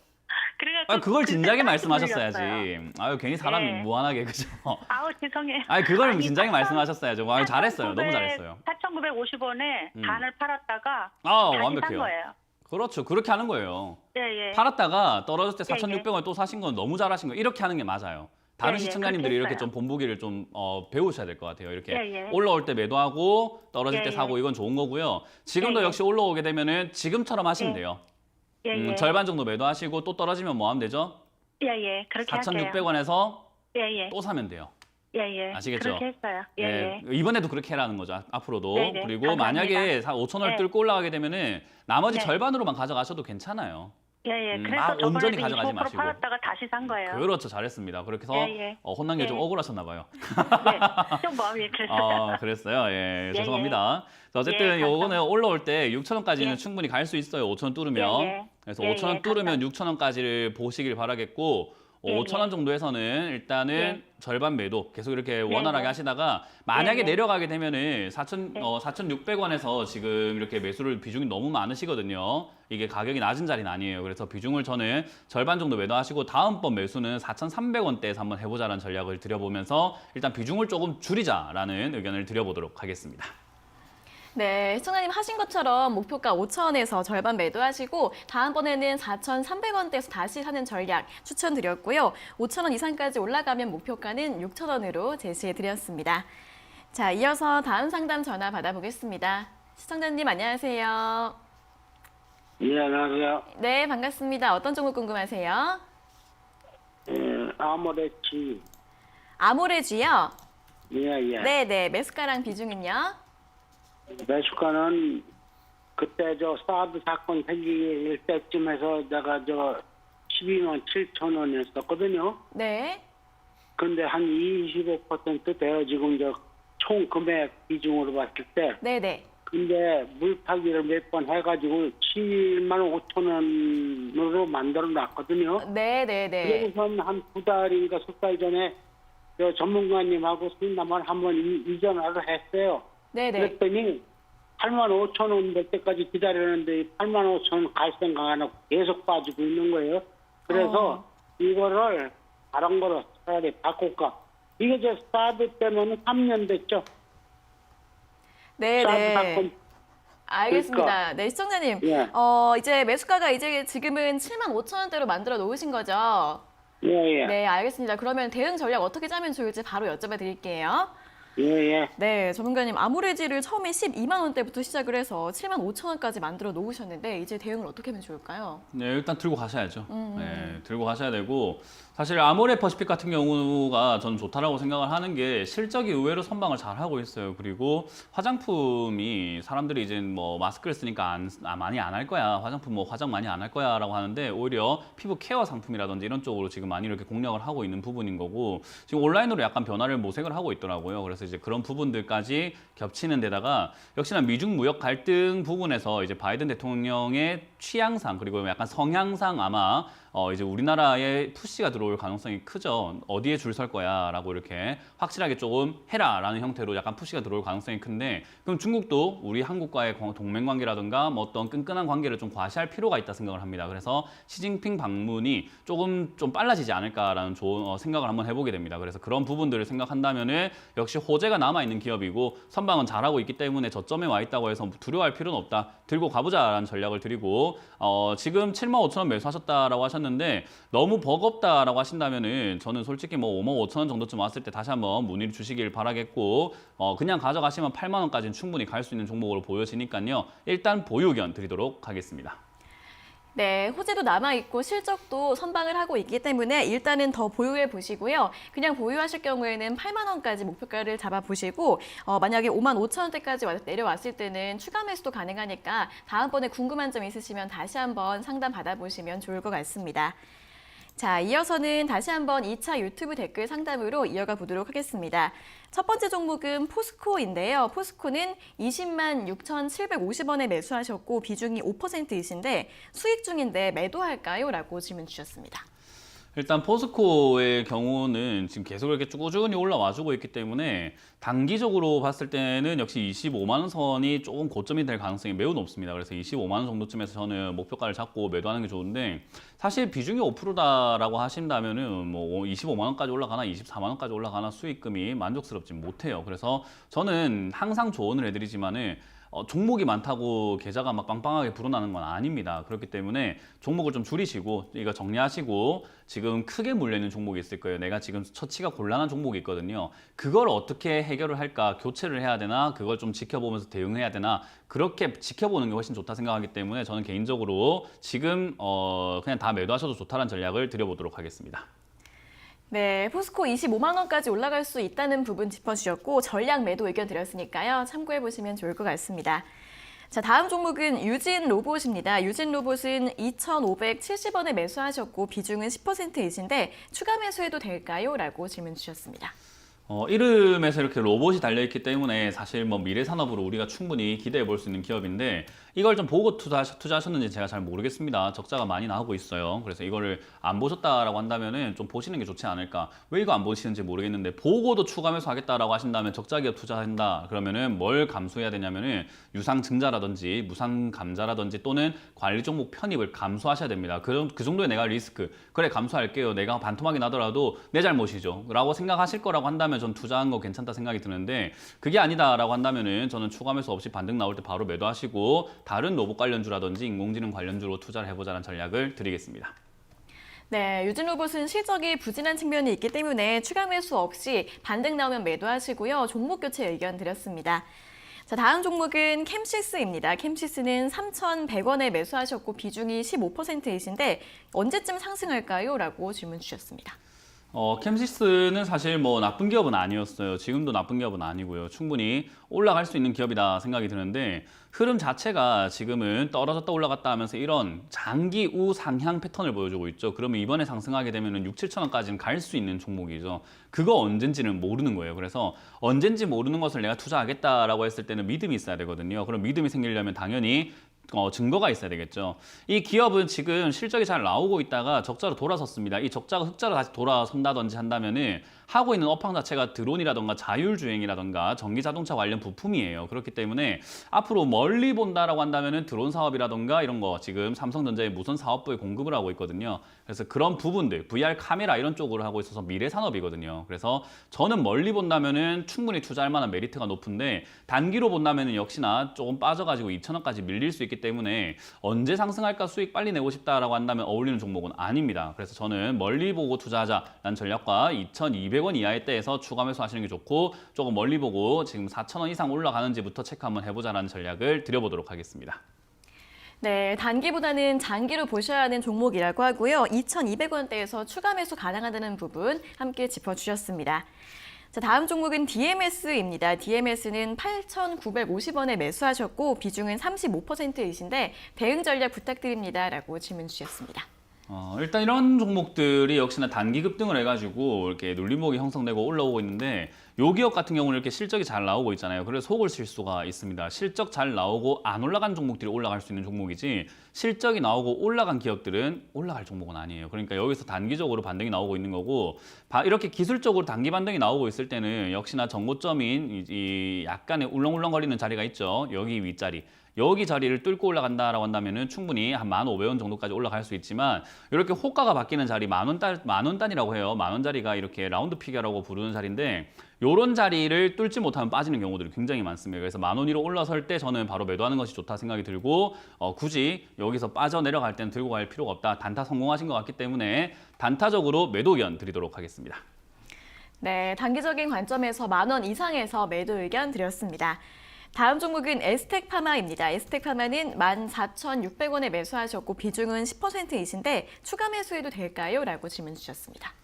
그래가지고 그걸 진작에 그때 말씀하셨어야지. 물렸어요. 괜히 사람이 네. 무한하게 그죠? 아우 죄송해요. 그걸 진작에 말씀하셨어야죠. 잘했어요. 너무 잘했어요. 4,950원에 반을 팔았다가 다시 산 완벽해요. 거예요. 그렇죠. 그렇게 하는 거예요. 예. 팔았다가 떨어졌을 때 예, 예. 4,600원 또 사신 건 너무 잘하신 거예요. 이렇게 하는 게 맞아요. 다른 예, 예. 시청자님들이 그렇게 이렇게 했어요. 좀 본보기를 좀 배우셔야 될 것 같아요. 이렇게 예, 예. 올라올 때 매도하고 떨어질 예, 때 예. 사고 이건 좋은 거고요. 지금도 예, 예. 역시 올라오게 되면은 지금처럼 하시면 예. 돼요. 예. 절반 정도 매도하시고 또 떨어지면 뭐 하면 되죠? 예. 그렇게 할게요. 4,600원에서 예. 또 사면 돼요. 예. 아시겠죠? 그렇게 했어요. 예. 이번에도 그렇게 해라는 거죠. 앞으로도. 네, 네. 그리고 감사합니다. 만약에 5,000원을 네. 뚫고 올라가게 되면은 나머지 네. 절반으로만 가져가셔도 괜찮아요. 예. 막 그래서 저번에도 온전히 가져가지 25% 마시고. 팔았다가 다시 산 거예요. 그렇죠. 잘했습니다. 그렇게 해서 예. 혼난 게 좀 예. 억울하셨나 봐요. 네. 좀 마음이 그랬어요. 그랬어요. 예, 예, 죄송합니다. 자, 어쨌든 예, 요거는 올라올 때 6,000원까지는 예. 충분히 갈 수 있어요. 5,000원 뚫으면. 예. 그래서 예, 5,000원 예, 뚫으면 6,000원까지를 보시길 바라겠고 예, 5,000원 정도에서는 일단은 예. 절반 매도 계속 이렇게 원활하게 예. 하시다가 만약에 예, 예. 내려가게 되면은 4,600원에서 지금 이렇게 매수를 비중이 너무 많으시거든요. 이게 가격이 낮은 자리는 아니에요. 그래서 비중을 저는 절반 정도 매도하시고 다음번 매수는 4,300원대에서 한번 해보자라는 전략을 드려보면서 일단 비중을 조금 줄이자라는 의견을 드려보도록 하겠습니다. 네, 시청자님 하신 것처럼 목표가 5,000원에서 절반 매도하시고 다음번에는 4,300원대에서 다시 사는 전략 추천드렸고요. 5,000원 이상까지 올라가면 목표가는 6,000원으로 제시해드렸습니다. 자, 이어서 다음 상담 전화 받아보겠습니다. 시청자님 안녕하세요. 예, 안녕하세요. 네, 반갑습니다. 어떤 종목 궁금하세요? 아모레치. 아모레지요? 예. 네, 매수가랑 비중은요? 매수가는 그때 사드 사건 생길 때쯤에서 내가 12만 7천 원이었었거든요. 네. 근데 한 25% 돼요. 지금 총 금액 비중으로 봤을 때. 네네. 근데 물타기를 몇 번 해가지고 7만 5천 원으로 만들어 놨거든요. 네네네. 그러고선 한 2달인가 3달 전에 전문가님하고 상담을 한번 이전화를 했어요. 네네. 그랬더니 8만 5천 원 될 때까지 기다렸는데 8만 5천 원 갈 생각 안 하고 계속 빠지고 있는 거예요. 그래서 이거를 다른 거로 차라리 바꿀까. 이게 사드 때문에 3년 됐죠. 네네. 사드 사건. 알겠습니다. 그러니까. 네, 시청자님. 예. 이제 매수가가 이제 지금은 7만 5천 원대로 만들어 놓으신 거죠? 예. 네, 알겠습니다. 그러면 대응 전략 어떻게 짜면 좋을지 바로 여쭤봐 드릴게요. 예. 네, 전문가님 아모레지를 처음에 12만 원대부터 시작을 해서 7만 5천 원까지 만들어 놓으셨는데 이제 대응을 어떻게 하면 좋을까요? 네, 일단 들고 가셔야죠. 네, 들고 가셔야 되고 사실 아모레 퍼시픽 같은 경우가 저는 좋다라고 생각을 하는 게 실적이 의외로 선방을 잘 하고 있어요. 그리고 화장품이 사람들이 이제 뭐 마스크를 쓰니까 많이 안 할 거야. 화장품 뭐 화장 많이 안 할 거야라고 하는데 오히려 피부 케어 상품이라든지 이런 쪽으로 지금 많이 이렇게 공략을 하고 있는 부분인 거고 지금 온라인으로 약간 변화를 모색을 하고 있더라고요. 그래서 이제 그런 부분들까지 겹치는 데다가 역시나 미중 무역 갈등 부분에서 이제 바이든 대통령의 취향상 그리고 약간 성향상 아마 이제 우리나라에 푸시가 들어올 가능성이 크죠. 어디에 줄 설 거야라고 이렇게 확실하게 조금 해라라는 형태로 약간 푸시가 들어올 가능성이 큰데 그럼 중국도 우리 한국과의 동맹 관계라든가 뭐 어떤 끈끈한 관계를 좀 과시할 필요가 있다 생각을 합니다. 그래서 시진핑 방문이 조금 좀 빨라지지 않을까라는 좋은 생각을 한번 해보게 됩니다. 그래서 그런 부분들을 생각한다면은 역시 호재가 남아 있는 기업이고 선방은 잘하고 있기 때문에 저점에 와 있다고 해서 두려워할 필요는 없다. 들고 가보자라는 전략을 드리고 지금 7만 5천 원 매수하셨다라고 하셨는데 너무 버겁다라고 하신다면은 저는 솔직히 뭐 5만 5천 원 정도쯤 왔을 때 다시 한번 문의를 주시길 바라겠고 그냥 가져가시면 8만 원까지는 충분히 갈 수 있는 종목으로 보여지니까요. 일단 보유 의견 드리도록 하겠습니다. 네, 호재도 남아있고 실적도 선방을 하고 있기 때문에 일단은 더 보유해 보시고요. 그냥 보유하실 경우에는 8만 원까지 목표가를 잡아보시고 만약에 5만 5천 원대까지 내려왔을 때는 추가 매수도 가능하니까 다음번에 궁금한 점 있으시면 다시 한번 상담 받아보시면 좋을 것 같습니다. 자, 이어서는 다시 한번 2차 유튜브 댓글 상담으로 이어가 보도록 하겠습니다. 첫 번째 종목은 포스코인데요. 포스코는 20만 6,750원에 매수하셨고 비중이 5%이신데 수익 중인데 매도할까요? 라고 질문 주셨습니다. 일단 포스코의 경우는 지금 계속 이렇게 꾸준히 올라와주고 있기 때문에 단기적으로 봤을 때는 역시 25만 원 선이 조금 고점이 될 가능성이 매우 높습니다. 그래서 25만 원 정도쯤에서 저는 목표가를 잡고 매도하는 게 좋은데 사실 비중이 5%다라고 하신다면은 뭐 25만 원까지 올라가나 24만 원까지 올라가나 수익금이 만족스럽지 못해요. 그래서 저는 항상 조언을 해드리지만은 종목이 많다고 계좌가 막 빵빵하게 불어나는 건 아닙니다. 그렇기 때문에 종목을 좀 줄이시고 이거 정리하시고 지금 크게 물려있는 종목이 있을 거예요. 내가 지금 처치가 곤란한 종목이 있거든요. 그걸 어떻게 해결을 할까? 교체를 해야 되나? 그걸 좀 지켜보면서 대응해야 되나? 그렇게 지켜보는 게 훨씬 좋다 생각하기 때문에 저는 개인적으로 지금 그냥 다 매도하셔도 좋다는 전략을 드려보도록 하겠습니다. 네, 포스코 25만 원까지 올라갈 수 있다는 부분 짚어주셨고 전략 매도 의견 드렸으니까요. 참고해보시면 좋을 것 같습니다. 자, 다음 종목은 유진 로봇입니다. 유진 로봇은 2,570원에 매수하셨고 비중은 10%이신데 추가 매수해도 될까요? 라고 질문 주셨습니다. 이름에서 이렇게 로봇이 달려있기 때문에 사실 뭐 미래 산업으로 우리가 충분히 기대해 볼 수 있는 기업인데 이걸 좀 보고 투자하셨는지 제가 잘 모르겠습니다. 적자가 많이 나오고 있어요. 그래서 이거를 안 보셨다라고 한다면은 좀 보시는 게 좋지 않을까. 왜 이거 안 보시는지 모르겠는데 보고도 추가 매수하겠다라고 하신다면 적자 기업 투자한다. 그러면은 뭘 감수해야 되냐면은 유상증자라든지 무상감자라든지 또는 관리 종목 편입을 감수하셔야 됩니다. 그 정도의 내가 리스크. 그래 감수할게요. 내가 반토막이 나더라도 내 잘못이죠. 라고 생각하실 거라고 한다면 전 투자한 거 괜찮다 생각이 드는데 그게 아니다라고 한다면은 저는 추가 매수 없이 반등 나올 때 바로 매도하시고 다른 로봇 관련주라든지 인공지능 관련주로 투자를 해보자는 전략을 드리겠습니다. 네, 유진 로봇은 실적이 부진한 측면이 있기 때문에 추가 매수 없이 반등 나오면 매도하시고요. 종목 교체 의견 드렸습니다. 자, 다음 종목은 캠시스입니다. 캠시스는 3,100원에 매수하셨고 비중이 15%이신데 언제쯤 상승할까요? 라고 질문 주셨습니다. 캠시스는 사실 뭐 나쁜 기업은 아니었어요. 지금도 나쁜 기업은 아니고요. 충분히 올라갈 수 있는 기업이다 생각이 드는데 흐름 자체가 지금은 떨어졌다 올라갔다 하면서 이런 장기 우상향 패턴을 보여주고 있죠. 그러면 이번에 상승하게 되면 6, 7천 원까지는 갈 수 있는 종목이죠. 그거 언젠지는 모르는 거예요. 그래서 언젠지 모르는 것을 내가 투자하겠다라고 했을 때는 믿음이 있어야 되거든요. 그럼 믿음이 생기려면 당연히 증거가 있어야 되겠죠. 이 기업은 지금 실적이 잘 나오고 있다가 적자로 돌아섰습니다. 이 적자가 흑자로 다시 돌아선다든지 한다면은 하고 있는 업황 자체가 드론이라던가 자율주행이라던가 전기자동차 관련 부품이에요. 그렇기 때문에 앞으로 멀리 본다라고 한다면은 드론 사업이라던가 이런 거 지금 삼성전자의 무선 사업부에 공급을 하고 있거든요. 그래서 그런 부분들, VR 카메라 이런 쪽으로 하고 있어서 미래 산업이거든요. 그래서 저는 멀리 본다면은 충분히 투자할 만한 메리트가 높은데 단기로 본다면은 역시나 조금 빠져가지고 2,000원까지 밀릴 수 있기 때문에 언제 상승할까 수익 빨리 내고 싶다라고 한다면 어울리는 종목은 아닙니다. 그래서 저는 멀리 보고 투자하자라는 전략과 2,200원 이하의 때에서 추가 매수하시는 게 좋고 조금 멀리 보고 지금 4,000원 이상 올라가는지부터 체크 한번 해보자라는 전략을 드려보도록 하겠습니다. 네, 단기보다는 장기로 보셔야 하는 종목이라고 하고요. 2,200원대에서 추가 매수 가능하다는 부분 함께 짚어주셨습니다. 자, 다음 종목은 DMS입니다. DMS는 8,950원에 매수하셨고 비중은 35%이신데 대응 전략 부탁드립니다. 라고 질문 주셨습니다. 일단 이런 종목들이 역시나 단기 급등을 해가지고 이렇게 눌림목이 형성되고 올라오고 있는데 요 기업 같은 경우는 이렇게 실적이 잘 나오고 있잖아요. 그래서 속을 칠 수가 있습니다. 실적 잘 나오고 안 올라간 종목들이 올라갈 수 있는 종목이지 실적이 나오고 올라간 기업들은 올라갈 종목은 아니에요. 그러니까 여기서 단기적으로 반등이 나오고 있는 거고 이렇게 기술적으로 단기 반등이 나오고 있을 때는 역시나 전고점인 이 약간의 울렁울렁거리는 자리가 있죠. 여기 윗자리. 여기 자리를 뚫고 올라간다라고 한다면은 충분히 한 1,500원 정도까지 올라갈 수 있지만 이렇게 호가가 바뀌는 자리 만 원 단위라고 해요. 만 원짜리가 이렇게 라운드 피겨라고 부르는 자리인데 요런 자리를 뚫지 못하면 빠지는 경우들이 굉장히 많습니다. 그래서 10,000원 위로 올라설 때 저는 바로 매도하는 것이 좋다 생각이 들고 굳이 여기서 빠져내려갈 때는 들고 갈 필요가 없다. 단타 성공하신 것 같기 때문에 단타적으로 매도 의견 드리도록 하겠습니다. 네, 단기적인 관점에서 10,000원 이상에서 매도 의견 드렸습니다. 다음 종목은 에스텍파마입니다. 에스텍파마는 14,600원에 매수하셨고 비중은 10%이신데 추가 매수해도 될까요? 라고 질문 주셨습니다.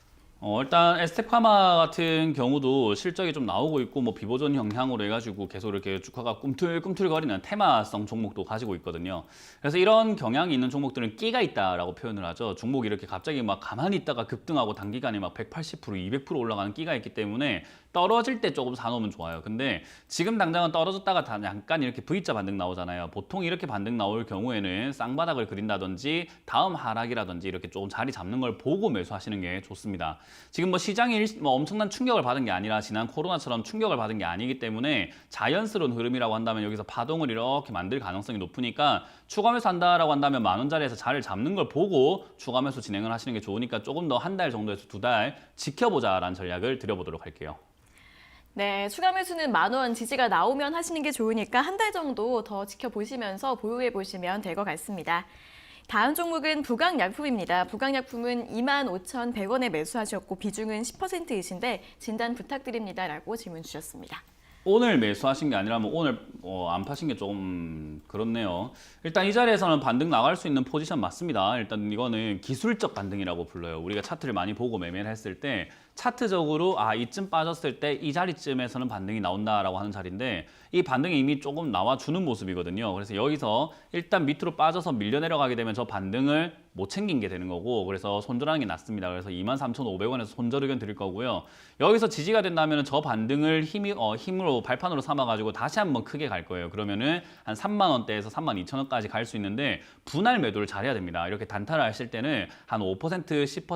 일단 에스테파마 같은 경우도 실적이 좀 나오고 있고 뭐 비보전 영향으로 해가지고 계속 이렇게 주가가 꿈틀꿈틀거리는 테마성 종목도 가지고 있거든요. 그래서 이런 경향이 있는 종목들은 끼가 있다라고 표현을 하죠. 종목이 이렇게 갑자기 막 가만히 있다가 급등하고 단기간에 막 180%, 200% 올라가는 끼가 있기 때문에 떨어질 때 조금 사놓으면 좋아요. 근데 지금 당장은 떨어졌다가 잠깐 이렇게 V자 반등 나오잖아요. 보통 이렇게 반등 나올 경우에는 쌍바닥을 그린다든지 다음 하락이라든지 이렇게 조금 자리 잡는 걸 보고 매수하시는 게 좋습니다. 지금 뭐 시장이 뭐 엄청난 충격을 받은 게 아니라 지난 코로나처럼 충격을 받은 게 아니기 때문에 자연스러운 흐름이라고 한다면 여기서 파동을 이렇게 만들 가능성이 높으니까 추가 매수한다라고 한다면 10,000원짜리에서 자리를 잡는 걸 보고 추가 매수 진행을 하시는 게 좋으니까 조금 더 한 달 정도에서 2달 지켜보자라는 전략을 드려보도록 할게요. 네, 추가 매수는 10,000원 지지가 나오면 하시는 게 좋으니까 한 달 정도 더 지켜보시면서 보유해 보시면 될 것 같습니다. 다음 종목은 부강약품입니다. 부강약품은 25,100원에 매수하셨고 비중은 10%이신데 진단 부탁드립니다라고 질문 주셨습니다. 오늘 매수하신 게 아니라면 오늘 안 파신 게 조금 그렇네요. 일단 이 자리에서는 반등 나갈 수 있는 포지션 맞습니다. 일단 이거는 기술적 반등이라고 불러요. 우리가 차트를 많이 보고 매매를 했을 때 차트적으로 이쯤 빠졌을 때 이 자리쯤에서는 반등이 나온다라고 하는 자리인데 이 반등이 이미 조금 나와주는 모습이거든요. 그래서 여기서 일단 밑으로 빠져서 밀려 내려가게 되면 저 반등을 못 챙긴 게 되는 거고 그래서 손절하는 게 낫습니다. 그래서 23,500원에서 손절 의견 드릴 거고요. 여기서 지지가 된다면 저 반등을 힘으로 발판으로 삼아가지고 다시 한번 크게 갈 거예요. 그러면은 한 30,000원대에서 32,000원까지 갈 수 있는데 분할 매도를 잘해야 됩니다. 이렇게 단타를 하실 때는 한 5%, 10%,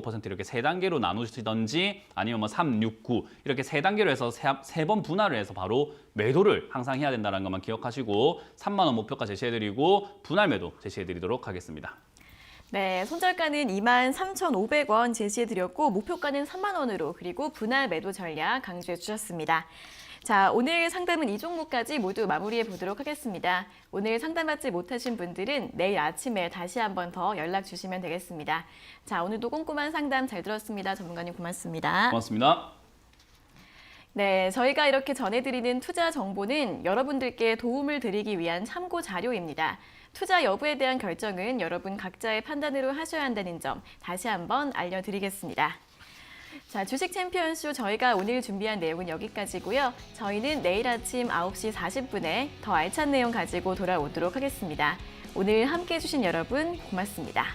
15% 이렇게 세 단계로 나누시던지 아니면 뭐 3, 6, 9 이렇게 세 단계로 해서 세 번 분할을 해서 바로 매도를 항상 해야 된다는 것만 기억하시고 3만원 목표가 제시해드리고 분할 매도 제시해드리도록 하겠습니다. 네, 손절가는 23,500원 제시해드렸고 목표가는 3만원으로 그리고 분할 매도 전략 강조해 주셨습니다. 자, 오늘 상담은 이 종목까지 모두 마무리해 보도록 하겠습니다. 오늘 상담받지 못하신 분들은 내일 아침에 다시 한 번 더 연락 주시면 되겠습니다. 자, 오늘도 꼼꼼한 상담 잘 들었습니다. 전문가님 고맙습니다. 고맙습니다. 네, 저희가 이렇게 전해드리는 투자 정보는 여러분들께 도움을 드리기 위한 참고 자료입니다. 투자 여부에 대한 결정은 여러분 각자의 판단으로 하셔야 한다는 점 다시 한번 알려드리겠습니다. 자, 주식 챔피언쇼 저희가 오늘 준비한 내용은 여기까지고요. 저희는 내일 아침 9시 40분에 더 알찬 내용 가지고 돌아오도록 하겠습니다. 오늘 함께해 주신 여러분 고맙습니다.